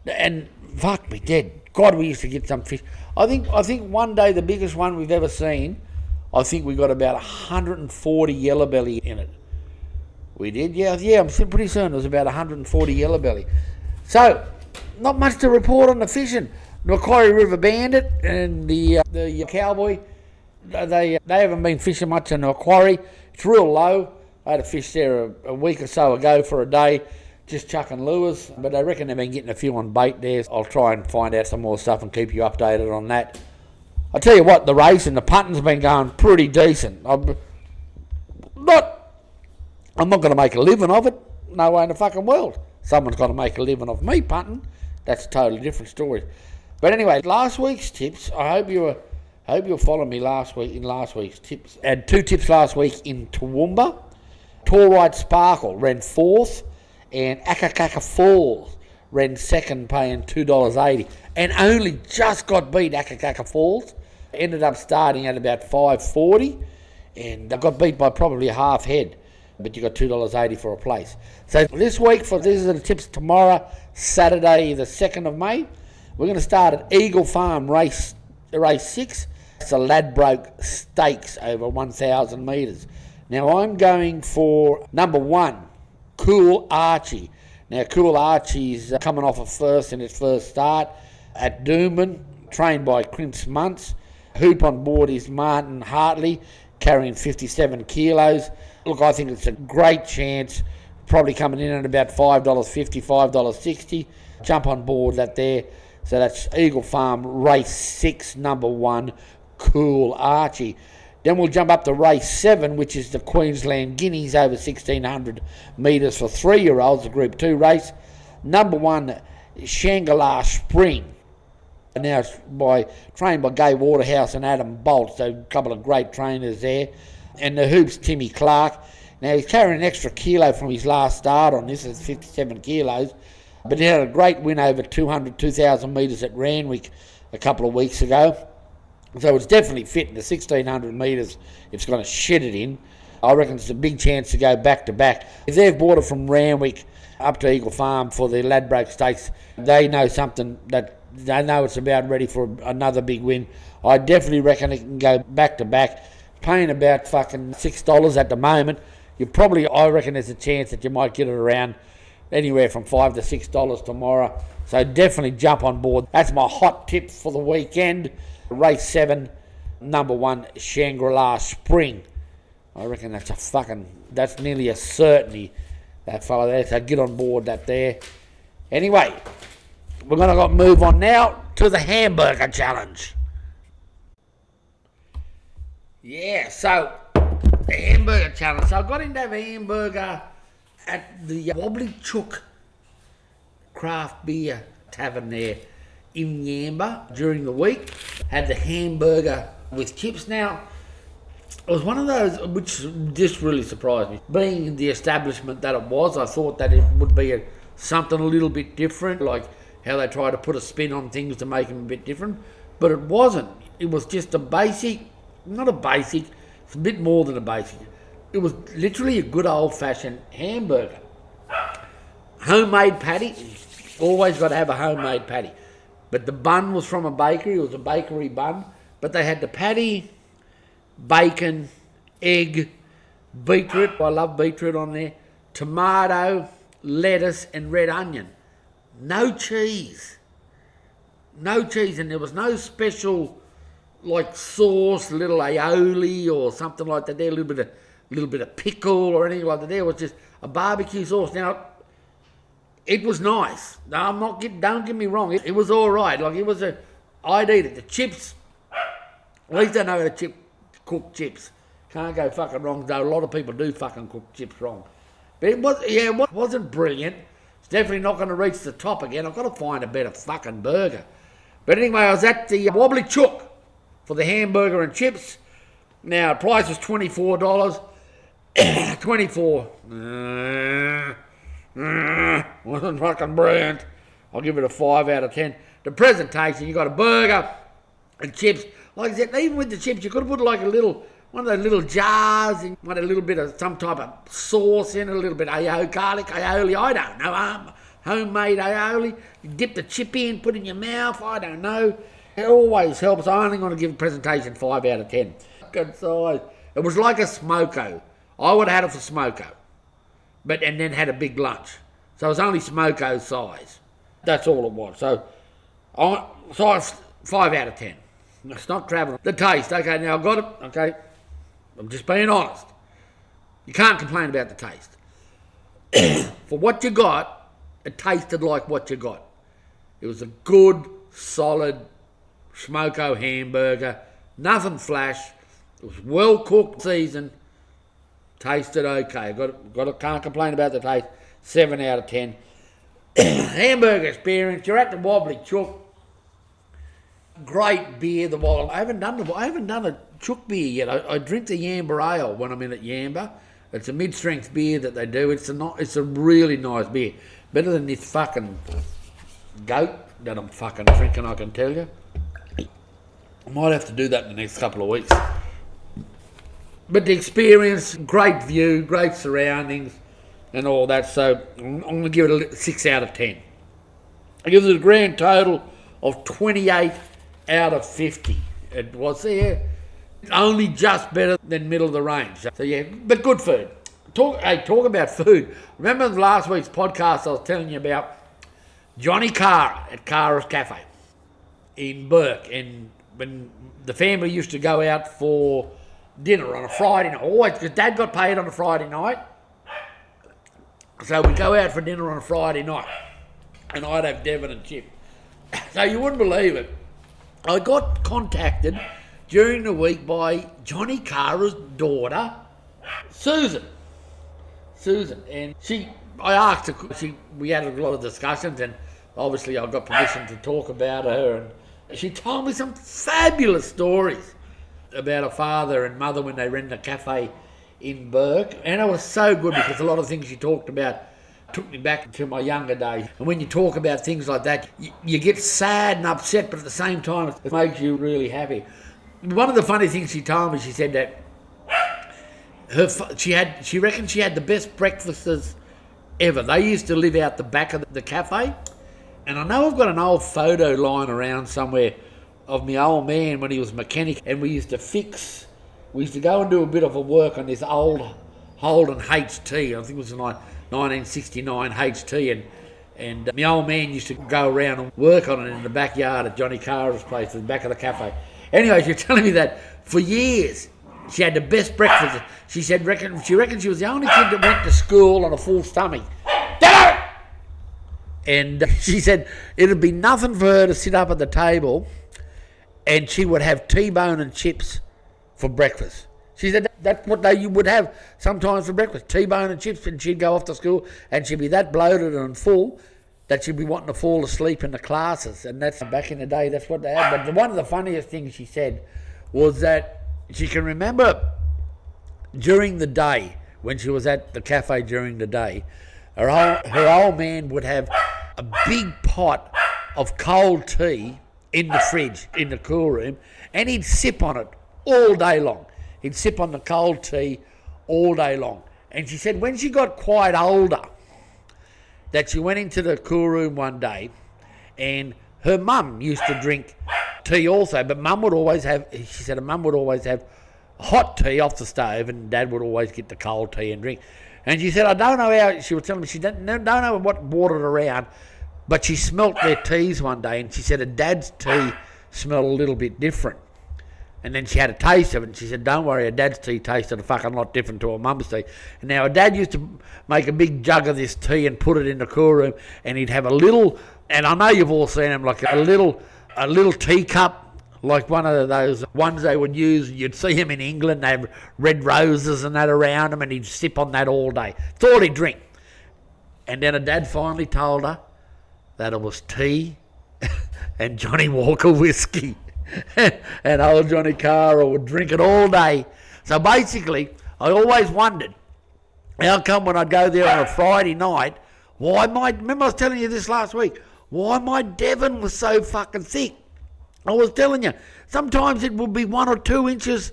And fuck me dead. God, we used to get some fish. I think one day the biggest one we've ever seen, I think we got about 140 yellowbelly in it. We did, yeah. I'm pretty certain it was about 140 yellowbelly. So, not much to report on the fishing. Macquarie River Bandit and the Cowboy, they haven't been fishing much in Macquarie. It's real low. I had a fish there a week or so ago for a day, just chucking lures, but I reckon they've been getting a few on bait there. I'll try and find out some more stuff and keep you updated on that. I tell you what, the race and the punting's been going pretty decent. I'm not going to make a living of it. No way in the fucking world. Someone's got to make a living of me punting. That's a totally different story. But anyway, last week's tips. I hope you'll follow me last week's tips. I had 2 tips last week in Toowoomba. Taurite Sparkle ran 4th, and Akakaka Falls ran 2nd, paying $2.80, and only just got beat Akakaka Falls. Ended up starting at about 5.40, and I got beat by probably a half head, but you got $2.80 for a place. So this week, these are the tips. Tomorrow, Saturday the 2nd of May, we're going to start at Eagle Farm race 6. It's a Ladbroke Stakes over 1,000 metres. Now I'm going for number 1, Cool Archie. Now Cool Archie's coming off in its first start at Doomben, trained by Prince Muntz. Hoop on board is Martin Hartley, carrying 57 kilos. Look, I think it's a great chance, probably coming in at about $5.50, $5.60. Jump on board that there. So that's Eagle Farm race 6, number 1, Cool Archie. Then we'll jump up to race 7, which is the Queensland Guineas over 1,600 metres for 3-year-olds, the Group 2 race. Number 1, Shangri-La Spring. And now it's trained by Gay Waterhouse and Adam Bolt, so a couple of great trainers there. And the hoop's Timmy Clark. Now he's carrying an extra kilo from his last start on this, it's 57 kilos. But he had a great win over 2,000 metres at Randwick a couple of weeks ago. So it's definitely fit in the 1,600 metres. It's going to shit it in. I reckon it's a big chance to go back to back. If they've brought it from Randwick up to Eagle Farm for the Ladbroke Stakes, they know something that they know it's about ready for another big win. I definitely reckon it can go back to back. Paying about fucking $6 at the moment. I reckon there's a chance that you might get it around anywhere from $5 to $6 tomorrow. So definitely jump on board. That's my hot tip for the weekend. Race 7, number 1, Shangri-La Spring. I reckon that's nearly a certainty, that fella there. So get on board that there. Anyway, we're going to move on now to the hamburger challenge. Yeah, so the hamburger challenge. So I got into have a hamburger at the Wobbly Chook craft beer tavern there in Yamba during the week. Had the hamburger with chips. Now, it was one of those which just really surprised me. Being the establishment that it was, I thought that it would be something a little bit different, like how they try to put a spin on things to make them a bit different. But it wasn't. It was just not a basic, it's a bit more than a basic. It was literally a good old-fashioned hamburger. Homemade patty. Always got to have a homemade patty. But the bun was from a bakery. It was a bakery bun. But they had the patty, bacon, egg, beetroot. I love beetroot on there. Tomato, lettuce, and red onion. No cheese. No cheese. And there was no special like sauce, little aioli or something like that there. A little bit of pickle or anything like that there. It was just a barbecue sauce. Now, it was nice. No, don't get me wrong. It was all right. Like, I'd eat it. The chips, at least I know how to cook chips. Can't go fucking wrong, though a lot of people do fucking cook chips wrong. But it wasn't brilliant. It's definitely not going to reach the top again. I've got to find a better fucking burger. But anyway, I was at the Wobbly Chook for the hamburger and chips. Now, price was $24. 24. Wasn't fucking brilliant. I'll give it a 5 out of 10. The presentation, you got a burger and chips. Like I said, even with the chips, you could have put like one of those little jars and want a little bit of some type of sauce in it, a little bit of garlic aioli, I don't know, homemade aioli. You dip the chip in, put it in your mouth, I don't know. It always helps. I'm only going to give the presentation 5 out of 10. Good size. It was like a smoko. I would have had it for smoko, and then had a big lunch. So it was only smoko size. That's all it was. So 5 out of 10. It's not travelling. The taste, okay, now I've got it, okay. I'm just being honest. You can't complain about the taste. For what you got, it tasted like what you got. It was a good, solid smoko hamburger, nothing flash. It was well cooked, seasoned, tasted okay. Can't complain about the taste. 7 out of 10. Hamburger experience. You're at the Wobbly Chook. Great beer. I haven't done a Chook beer yet. I drink the Yamba Ale when I'm in at Yamba. It's a mid-strength beer that they do. It's a really nice beer. Better than this fucking goat that I'm fucking drinking, I can tell you. I might have to do that in the next couple of weeks. But the experience, great view, great surroundings and all that. So I'm going to give it a 6 out of 10. I give it a grand total of 28 out of 50. It was there. Only just better than middle of the range. So yeah, but good food. Talk about food. Remember in last week's podcast I was telling you about Johnny Carr at Carr's Cafe in Burke, and when the family used to go out for dinner on a Friday night, always, because Dad got paid on a Friday night, so we'd go out for dinner on a Friday night, and I'd have Devon and Chip. So you wouldn't believe it. I got contacted during the week by Johnny Carr's daughter, Susan, and I asked her, we had a lot of discussions, and obviously I got permission to talk about her, and she told me some fabulous stories about her father and mother when they ran a cafe in Burke, and it was so good because a lot of things she talked about took me back to my younger days. And when you talk about things like that, you get sad and upset, but at the same time it makes you really happy. One of the funny things she told me, she said that she reckoned she had the best breakfasts ever. They used to live out the back of the cafe, and I know I've got an old photo lying around somewhere of my old man when he was a mechanic, and we used to go and do a bit of a work on this old Holden HT. I think it was a 1969 HT, and my old man used to go around and work on it in the backyard at Johnny Carr's place, in the back of the cafe. Anyway, she was telling me that for years she had the best breakfast. She said she reckoned she was the only kid that went to school on a full stomach. And she said it'd be nothing for her to sit up at the table and she would have T-bone and chips for breakfast. She said that's what you would have sometimes for breakfast, T-bone and chips, and she'd go off to school and she'd be that bloated and full that she'd be wanting to fall asleep in the classes. And that's back in the day, that's what they had. But one of the funniest things she said was that she can remember during the day, when she was at the cafe during the day, her old man would have a big pot of cold tea in the fridge, in the cool room, and he'd sip on it all day long. He'd sip on the cold tea all day long. And she said when she got quite older, that she went into the cool room one day, and her mum used to drink tea also, but Mum would always have hot tea off the stove, and Dad would always get the cold tea and drink. And she said, I don't know how, she was telling me, she don't know what brought it around, but she smelt their teas one day, and she said her Dad's tea smelled a little bit different. And then she had a taste of it, and she said, don't worry, her Dad's tea tasted a fucking lot different to her Mum's tea. And now her Dad used to make a big jug of this tea and put it in the cool room, and he'd have a little, and I know you've all seen them, like a little teacup, like one of those ones they would use. You'd see him in England, they have red roses and that around him, and he'd sip on that all day. That's all he'd drink. And then her Dad finally told her that it was tea and Johnny Walker whiskey. And old Johnny Carr would drink it all day. So basically, I always wondered, how come when I'd go there on a Friday night, remember I was telling you this last week, why my Devon was so fucking thick. I was telling you, sometimes it would be 1 or 2 inches,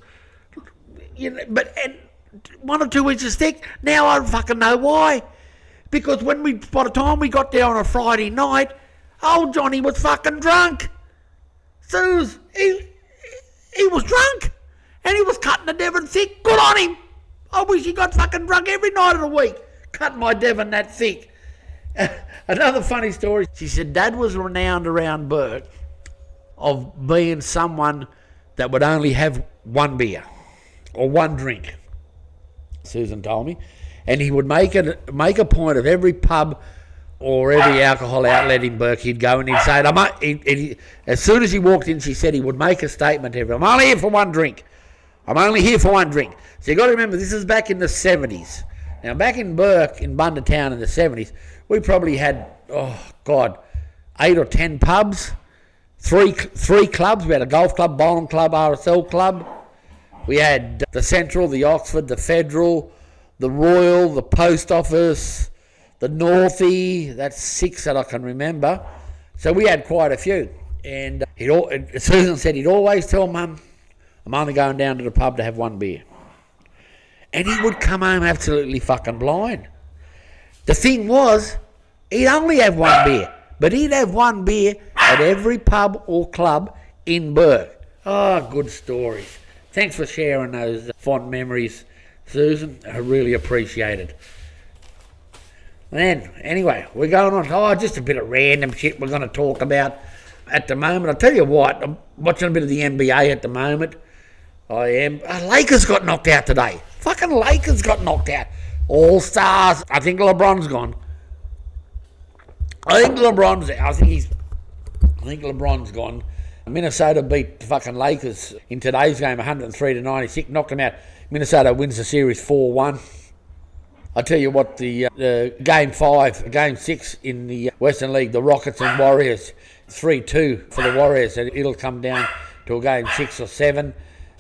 but 1 or 2 inches thick. Now I don't fucking know why. Because by the time we got there on a Friday night, old Johnny was fucking drunk. Suze, he was drunk, and he was cutting the Devon thick. Good on him. I wish he got fucking drunk every night of the week, cutting my Devon that thick. Another funny story, she said Dad was renowned around Burke of being someone that would only have one beer or one drink. Susan told me. And he would make a point of every pub or every alcohol outlet in Burke, he'd go and he'd say, as soon as he walked in, she said he would make a statement to everyone. I'm only here for one drink. I'm only here for one drink. So you got to remember, this is back in the 70s. Now, back in Burke, in Bundertown in the 70s, we probably had, 8 or 10 pubs, three clubs. We had a golf club, bowling club, RSL club. We had the Central, the Oxford, the Federal, the Royal, the Post Office, the Northie. That's 6 that I can remember. So we had quite a few. And Susan said he'd always tell Mum, I'm only going down to the pub to have one beer. And he would come home absolutely fucking blind. The thing was, he'd only have one beer, but he'd have one beer at every pub or club in Burke. Oh, good stories. Thanks for sharing those fond memories, Susan. I really appreciate it. And anyway, we're going on. Just a bit of random shit we're going to talk about at the moment. I'll tell you what, I'm watching a bit of the NBA at the moment. I am. Lakers got knocked out today. Fucking Lakers got knocked out. All Stars. I think LeBron's gone. I think LeBron's gone. Minnesota beat fucking Lakers in today's game 103-96. Knocked them out. Minnesota wins the series 4-1. I tell you what, the game 6 in the Western League, the Rockets and Warriors, 3-2 for the Warriors. And it'll come down to a game 6 or 7.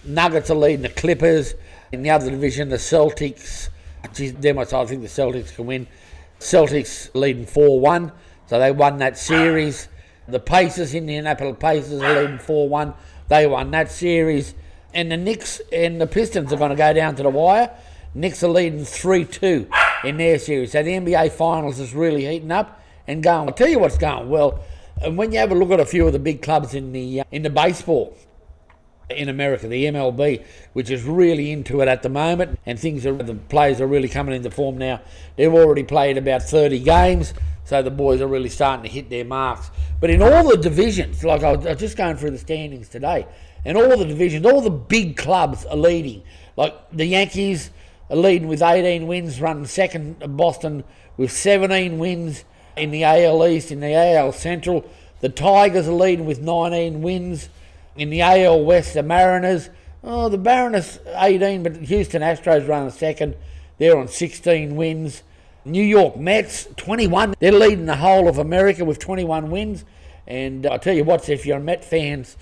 Nuggets are leading the Clippers. In the other division, the Celtics. I think the Celtics can win. Celtics leading 4-1, so they won that series. The Pacers, Indianapolis Pacers, are leading 4-1. They won that series. And the Knicks and the Pistons are going to go down to the wire. Knicks are leading 3-2 in their series. So the NBA Finals is really heating up and going. I'll tell you what's going well. And when you have a look at a few of the big clubs in the baseball in America, the MLB, which is really into it at the moment, and the players are really coming into form now. They've already played about 30 games, so the boys are really starting to hit their marks. But in all the divisions, like I was just going through the standings today, and all the divisions, all the big clubs are leading. Like the Yankees are leading with 18 wins, running second, Boston with 17 wins in the AL East, in the AL Central. The Tigers are leading with 19 wins. In the AL West, the Mariners, the Mariners 18, but Houston Astros running second. They're on 16 wins. New York Mets, 21. They're leading the whole of America with 21 wins. And I tell you what, if you're Met fans,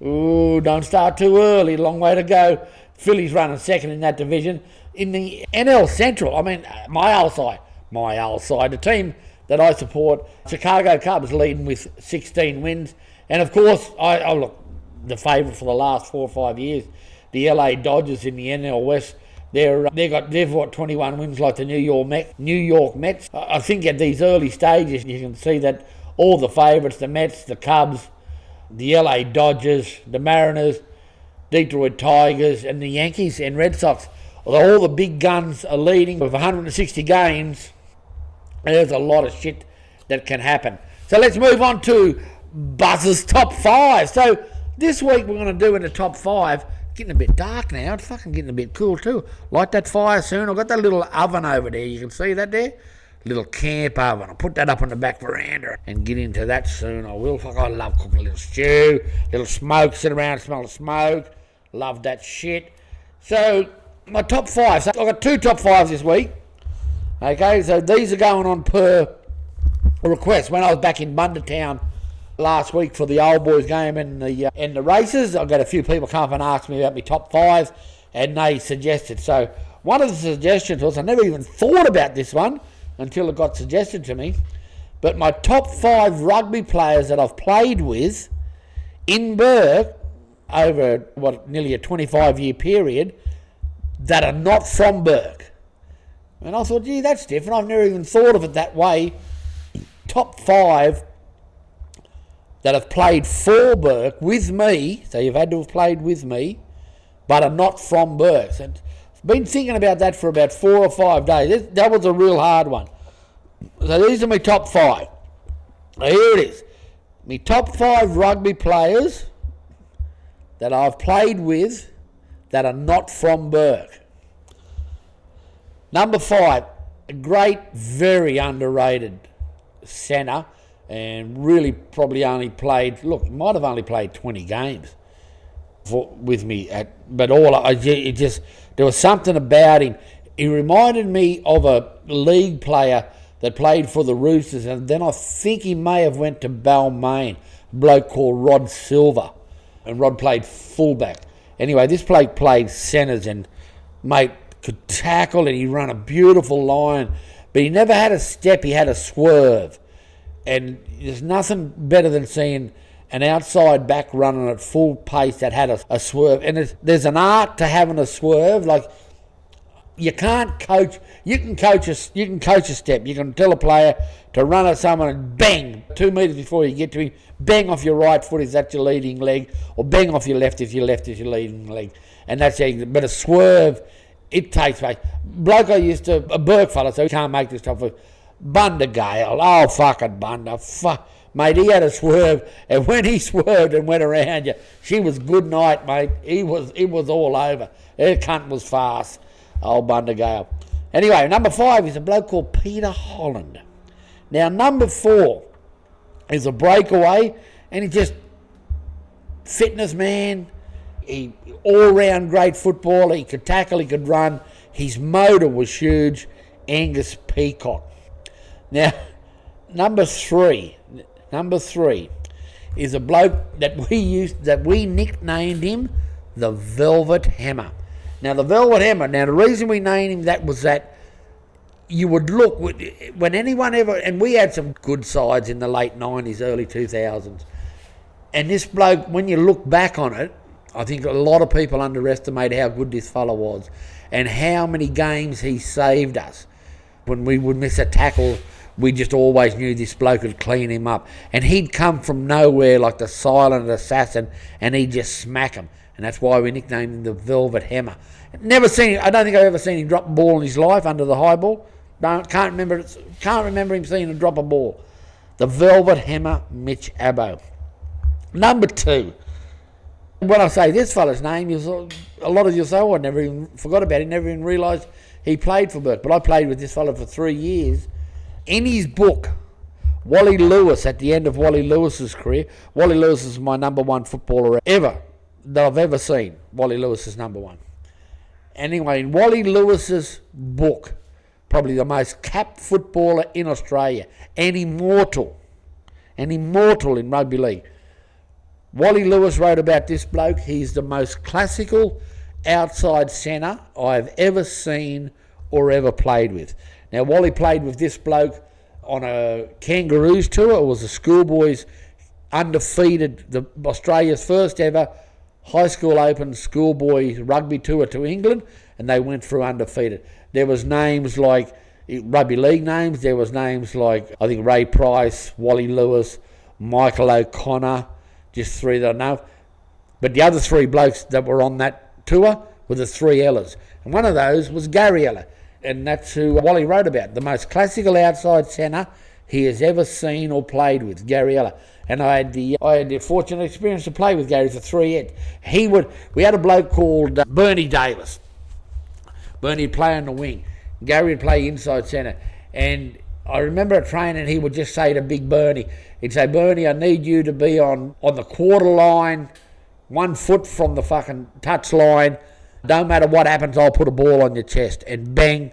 don't start too early. Long way to go. Phillies running second in that division. In the NL Central, my old side, the team that I support, Chicago Cubs leading with 16 wins. And of course, the favourite for the last 4 or 5 years, the LA Dodgers in the NL West. They've got 21 wins like the New York Mets. I think at these early stages you can see that all the favourites, the Mets, the Cubs, the LA Dodgers, the Mariners, Detroit Tigers, and the Yankees and Red Sox, all the big guns are leading with 160 games. There's a lot of shit that can happen. So let's move on to Buzz's top 5. So this week we're going to do in the top 5. Getting a bit dark now. It's fucking getting a bit cool too. Light that fire soon. I've got that little oven over there. You can see that there? Little camp oven. I'll put that up on the back veranda and get into that soon. I will. I love cooking a little stew. Little smoke. Sit around, smell the smoke. Love that shit. So my top 5. So I've got 2 top 5s this week. Okay, so these are going on per request. When I was back in Bundertown last week for the old boys game and the races, I've got a few people come up and ask me about my top 5, and they suggested. So one of the suggestions was, I never even thought about this one until it got suggested to me, but my top 5 rugby players that I've played with in Burke over nearly a 25-year period that are not from Burke. And I thought, gee, that's different. I've never even thought of it that way. Top 5 that have played for Burke with me, so you've had to have played with me, but are not from Burke. So I've been thinking about that for about 4 or 5 days. That was a real hard one. So these are my top 5. Now here it is. My top 5 rugby players that I've played with that are not from Burke. Number 5, a great, very underrated centre, and really probably only played, might have only played 20 games with me, but there was something about him. He reminded me of a league player that played for the Roosters, and then I think he may have went to Balmain, a bloke called Rod Silver, and Rod played fullback. Anyway, this bloke played centres, and mate could tackle, and he ran a beautiful line, but he never had a step, he had a swerve. And there's nothing better than seeing an outside back running at full pace that had a swerve. And there's an art to having a swerve. Like, you can't coach. You can coach a step. You can tell a player to run at someone and bang 2 metres before you get to him. Bang off your right foot if that's your leading leg, or bang off your left if your left is your leading leg. And that's it. But a swerve, it takes place. Bloke I used to, a Burke fella, so he can't make this stuff. Bunder Gale, oh fucking Bunder, mate, he had a swerve, and when he swerved and went around you, she was good night, mate. It was all over. Her cunt was fast, old Bunder Gale. Anyway, number 5 is a bloke called Peter Holland. Now, number 4 is a breakaway, and he just fitness man. He all-round great footballer. He could tackle, he could run. His motor was huge. Angus Peacock. Now, number three is a bloke that we nicknamed him the Velvet Hammer. Now, the Velvet Hammer, the reason we named him that was that you would look, when anyone ever, and we had some good sides in the late 90s, early 2000s, and this bloke, when you look back on it, I think a lot of people underestimate how good this fella was and how many games he saved us. When we would miss a tackle, we just always knew this bloke would clean him up. And he'd come from nowhere like the silent assassin, and he'd just smack him. And that's why we nicknamed him the Velvet Hammer. I don't think I've ever seen him drop a ball in his life under the high ball. Can't remember him seeing him drop a ball. The Velvet Hammer, Mitch Abbo. Number 2. When I say this fella's name, a lot of you say, I never even forgot about him, never even realised he played for Burke. But I played with this fella for 3 years. In his book, Wally Lewis, at the end of Wally Lewis's career, Wally Lewis is my number 1 footballer ever that I've ever seen. Wally Lewis is number 1. Anyway, in Wally Lewis's book, probably the most capped footballer in Australia, and immortal in rugby league. Wally Lewis wrote about this bloke. He's the most classical outside centre I've ever seen or ever played with. Now, Wally played with this bloke on a Kangaroos tour. It was the schoolboys undefeated, Australia's first ever high school open schoolboy rugby tour to England, and they went through undefeated. There was names like rugby league names. There was names like, I think, Ray Price, Wally Lewis, Michael O'Connor, just 3 that I know. But the other 3 blokes that were on that tour were the 3 Ellas. And one of those was Gary Ella. And that's who Wally wrote about. The most classical outside centre he has ever seen or played with, Gary Ella. And I had the fortunate experience to play with Gary for 3 years. We had a bloke called Bernie Davis. Bernie would play on the wing. Gary would play inside centre. And I remember at training, he would just say to Big Bernie, he'd say, Bernie, I need you to be on the quarter line, 1 foot from the fucking touch line. Don't matter what happens, I'll put a ball on your chest. And bang,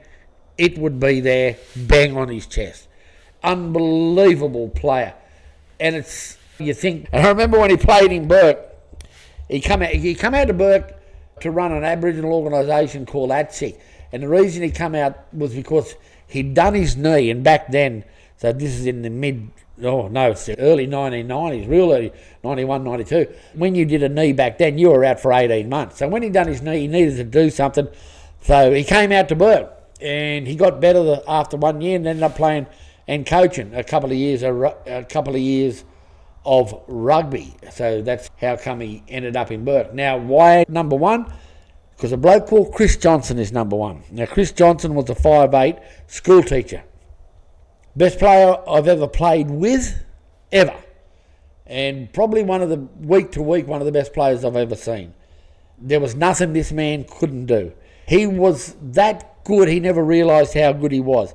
it would be there, bang on his chest. Unbelievable player. And and I remember when he played in Burke, he come out to Burke to run an Aboriginal organisation called ATSI. And the reason he come out was because he'd done his knee, and back then, so this is in it's the early 1990s, real early, 91, 92. When you did a knee back then, you were out for 18 months. So when he'd done his knee, he needed to do something. So he came out to Burke, and he got better after 1 year and ended up playing and coaching a couple of years of rugby. So that's how come he ended up in Burke. Now, why number 1? Because a bloke called Chris Johnson is number 1. Now, Chris Johnson was a 5'8" school teacher. Best player I've ever played with, ever. And probably week to week, one of the best players I've ever seen. There was nothing this man couldn't do. He was that good, he never realised how good he was.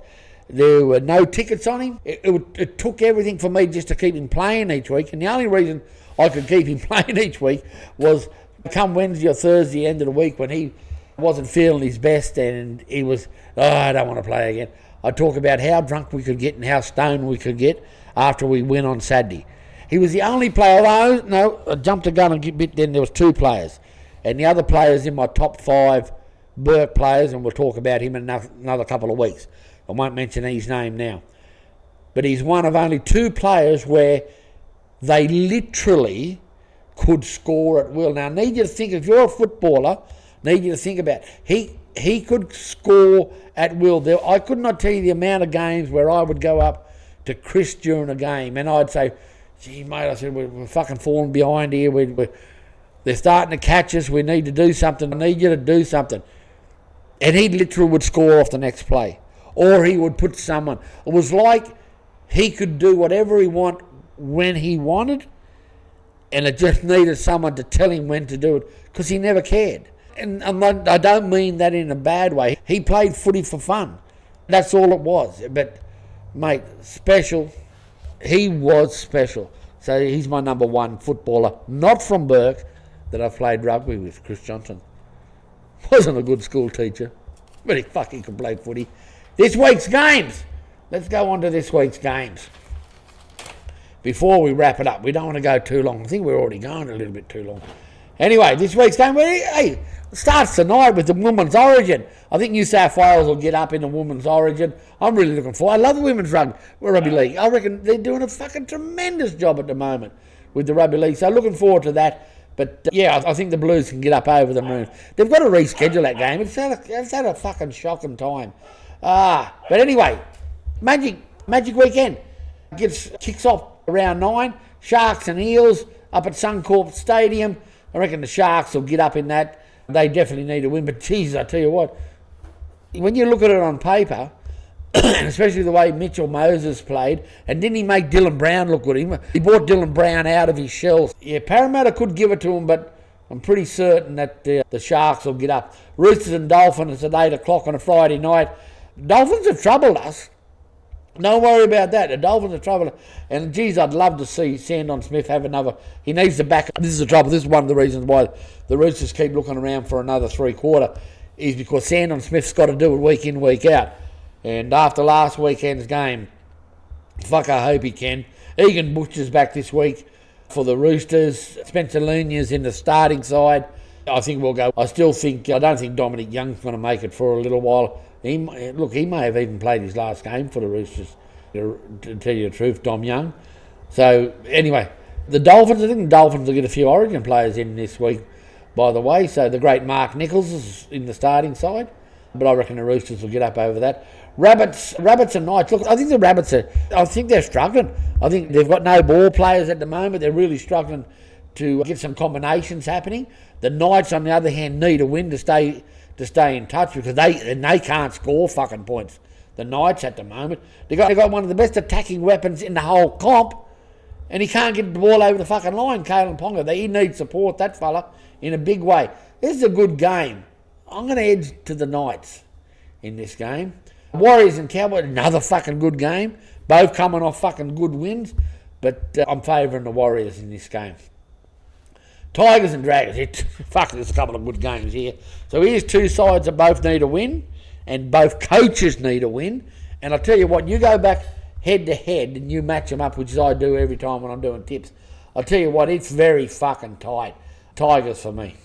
There were no tickets on him. It took everything for me just to keep him playing each week. And the only reason I could keep him playing each week was come Wednesday or Thursday, end of the week, when he wasn't feeling his best and he was, I don't want to play again. I'd talk about how drunk we could get and how stoned we could get after we win on Saturday. He was the only player, I jumped the gun a bit then, there was 2 players. And the other players in my top 5 Burke players, and we'll talk about him in another couple of weeks. I won't mention his name now. But he's one of only 2 players where they literally could score at will. Now, I need you to think, if you're a footballer, I need you to think about it. He could score at will. I could not tell you the amount of games where I would go up to Chris during a game and I'd say, gee, mate, I said, we're fucking falling behind here. They're starting to catch us. We need to do something. I need you to do something. And he literally would score off the next play. Or he would put someone. It was like he could do whatever he wanted when he wanted, and it just needed someone to tell him when to do it, because he never cared. And I don't mean that in a bad way. He played footy for fun. That's all it was. But, mate, special. He was special. So he's my number 1 footballer, not from Burke, that I've played rugby with, Chris Johnson. Wasn't a good school teacher, but he fucking could play footy. This week's games. Let's go on to this week's games. Before we wrap it up, we don't want to go too long. I think we're already going a little bit too long. Anyway, this week's game, it starts tonight with the Women's Origin. I think New South Wales will get up in the Women's Origin. I'm really looking forward. I love the Women's Rugby League. I reckon they're doing a fucking tremendous job at the moment with the Rugby League. So looking forward to that. But, I think the Blues can get up over the moon. They've got to reschedule that game. It's had a fucking shocking time. But anyway, Magic Weekend kicks off around 9. Sharks and Eels up at Suncorp Stadium. I reckon the Sharks will get up in that. They definitely need to win. But, geez, I tell you what, when you look at it on paper, especially the way Mitchell Moses played, and didn't he make Dylan Brown look good? He brought Dylan Brown out of his shell. Yeah, Parramatta could give it to him, but I'm pretty certain that the Sharks will get up. Roosters and Dolphins at 8 o'clock on a Friday night. Dolphins have troubled us. Don't worry about that. The Dolphins have troubled us. And, geez, I'd love to see Sandon Smith have another. He needs to back. This is the trouble. This is one of the reasons why the Roosters keep looking around for another 3/4, is because Sandon Smith's got to do it week in, week out. And after last weekend's game, fuck, I hope he can. Egan Butcher's back this week for the Roosters. Spencer Lunia's in the starting side. I think we'll go. I don't think Dominic Young's going to make it for a little while. He may have even played his last game for the Roosters, to tell you the truth, Dom Young. So, anyway, I think the Dolphins will get a few Origin players in this week, by the way. So, the great Mark Nichols is in the starting side. But I reckon the Roosters will get up over that. Rabbits and Knights. Look, I think the Rabbits they're struggling. I think they've got no ball players at the moment. They're really struggling to get some combinations happening. The Knights, on the other hand, need a win to stay in touch, because they can't score fucking points. The Knights at the moment. They got one of the best attacking weapons in the whole comp, and he can't get the ball over the fucking line, Kalen Ponga. He needs support, that fella, in a big way. This is a good game. I'm going to edge to the Knights in this game. Warriors and Cowboys, another fucking good game. Both coming off fucking good wins, but I'm favouring the Warriors in this game. Tigers and Dragons. There's a couple of good games here. So here's 2 sides that both need a win, and both coaches need a win. And I'll tell you what, you go back head to head and you match them up, which is I do every time when I'm doing tips. I'll tell you what, it's very fucking tight. Tigers for me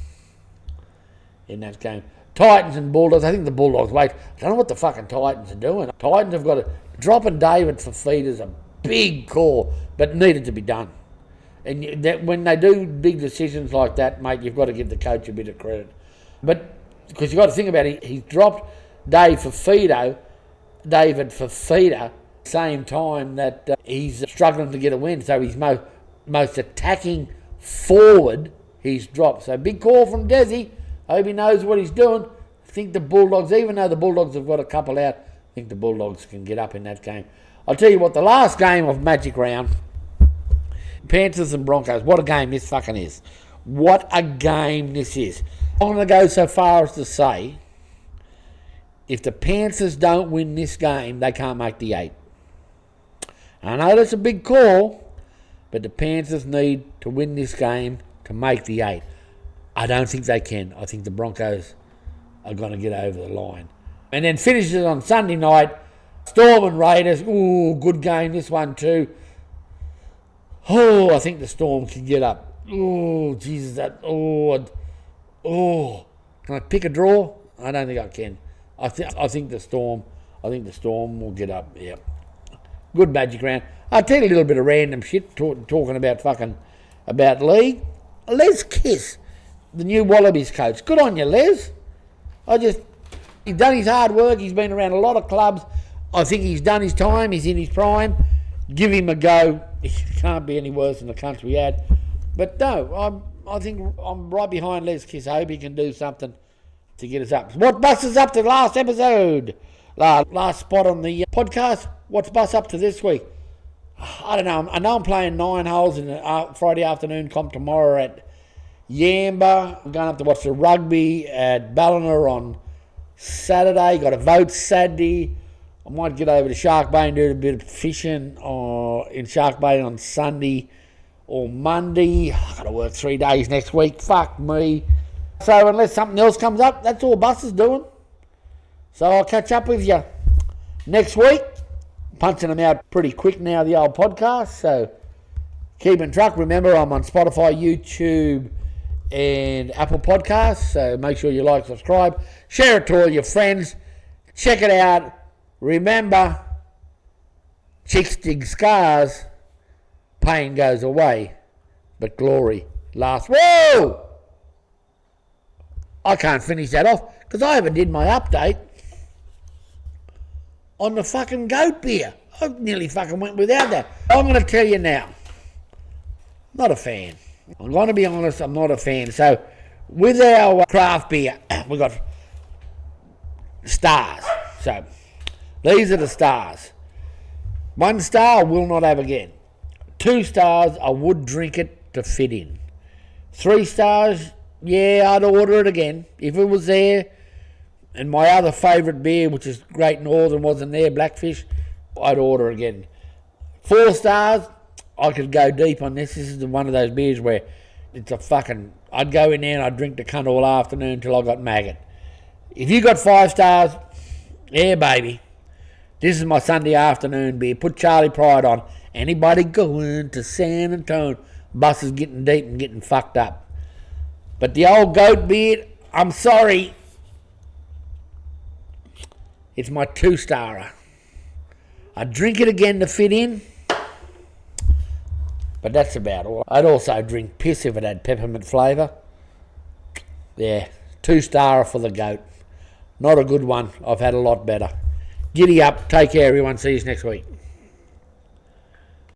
in that game. Titans and Bulldogs. I think the Bulldogs, I don't know what the fucking Titans are doing. Titans have got to dropping David for feet is a big call, but needed to be done. And when they do big decisions like that, mate, you've got to give the coach a bit of credit. But because you've got to think about it, he's dropped David Fifita, same time that he's struggling to get a win. So he's most attacking forward he's dropped. So big call from Desi. I hope he knows what he's doing. I think the Bulldogs, even though the Bulldogs have got a couple out, I think the Bulldogs can get up in that game. I'll tell you what, the last game of Magic Round, Panthers and Broncos, what a game this fucking is. What a game this is. I'm going to go so far as to say if the Panthers don't win this game, they can't make the 8. I know that's a big call, but the Panthers need to win this game to make the 8. I don't think they can. I think the Broncos are going to get over the line. And then finishes on Sunday night, Storm and Raiders. Ooh, good game, this one too. Oh, I think the Storm can get up. Oh, Jesus, can I pick a draw? I don't think I can. I think the Storm will get up. Yep. Good Magic Round. I'll tell you a little bit of random shit talking about league. Les Kiss, the new Wallabies coach. Good on you, Les. He's done his hard work. He's been around a lot of clubs. I think he's done his time. He's in his prime. Give him a go. He can't be any worse than the country we had. But no, I think I'm right behind Les Kiss. I hope he can do something to get us up. What Bus is up to last episode? Last spot on the podcast. What's Bus up to this week? I don't know. I know I'm playing 9 holes in the Friday afternoon comp tomorrow at Yamba. I'm going up to watch the rugby at Ballina on Saturday. Got a vote Saturday. I might get over to Shark Bay and do a bit of fishing in Shark Bay on Sunday or Monday. I've got to work 3 days next week. Fuck me. So unless something else comes up, that's all Bus is doing. So I'll catch up with you next week. Punching them out pretty quick now, the old podcast. So keep in track. Remember, I'm on Spotify, YouTube, and Apple Podcasts. So make sure you like, subscribe, share it to all your friends. Check it out. Remember, chicks dig scars, pain goes away, but glory lasts. Whoa! I can't finish that off because I haven't did my update on the fucking goat beer. I nearly fucking went without that. I'm going to tell you now, not a fan. I'm going to be honest, I'm not a fan. So with our craft beer, we've got stars. So these are the stars. 1 star I will not have again. 2 stars I would drink it to fit in. 3 stars, yeah, I'd order it again if it was there. And my other favourite beer, which is Great Northern, wasn't there, Blackfish, I'd order again. 4 stars, I could go deep on this. This is one of those beers where it's a fucking... I'd go in there and I'd drink the cunt all afternoon until I got maggot. If you got 5 stars, yeah, baby. This is my Sunday afternoon beer. Put Charlie Pride on. Anybody going to San Antonio? Bus is getting deep and getting fucked up. But the old goat beer, I'm sorry, it's my 2-starer. I'd drink it again to fit in, but that's about all. I'd also drink piss if it had peppermint flavour. Yeah, 2-starer for the goat. Not a good one. I've had a lot better. Giddy up. Take care, everyone. See you next week.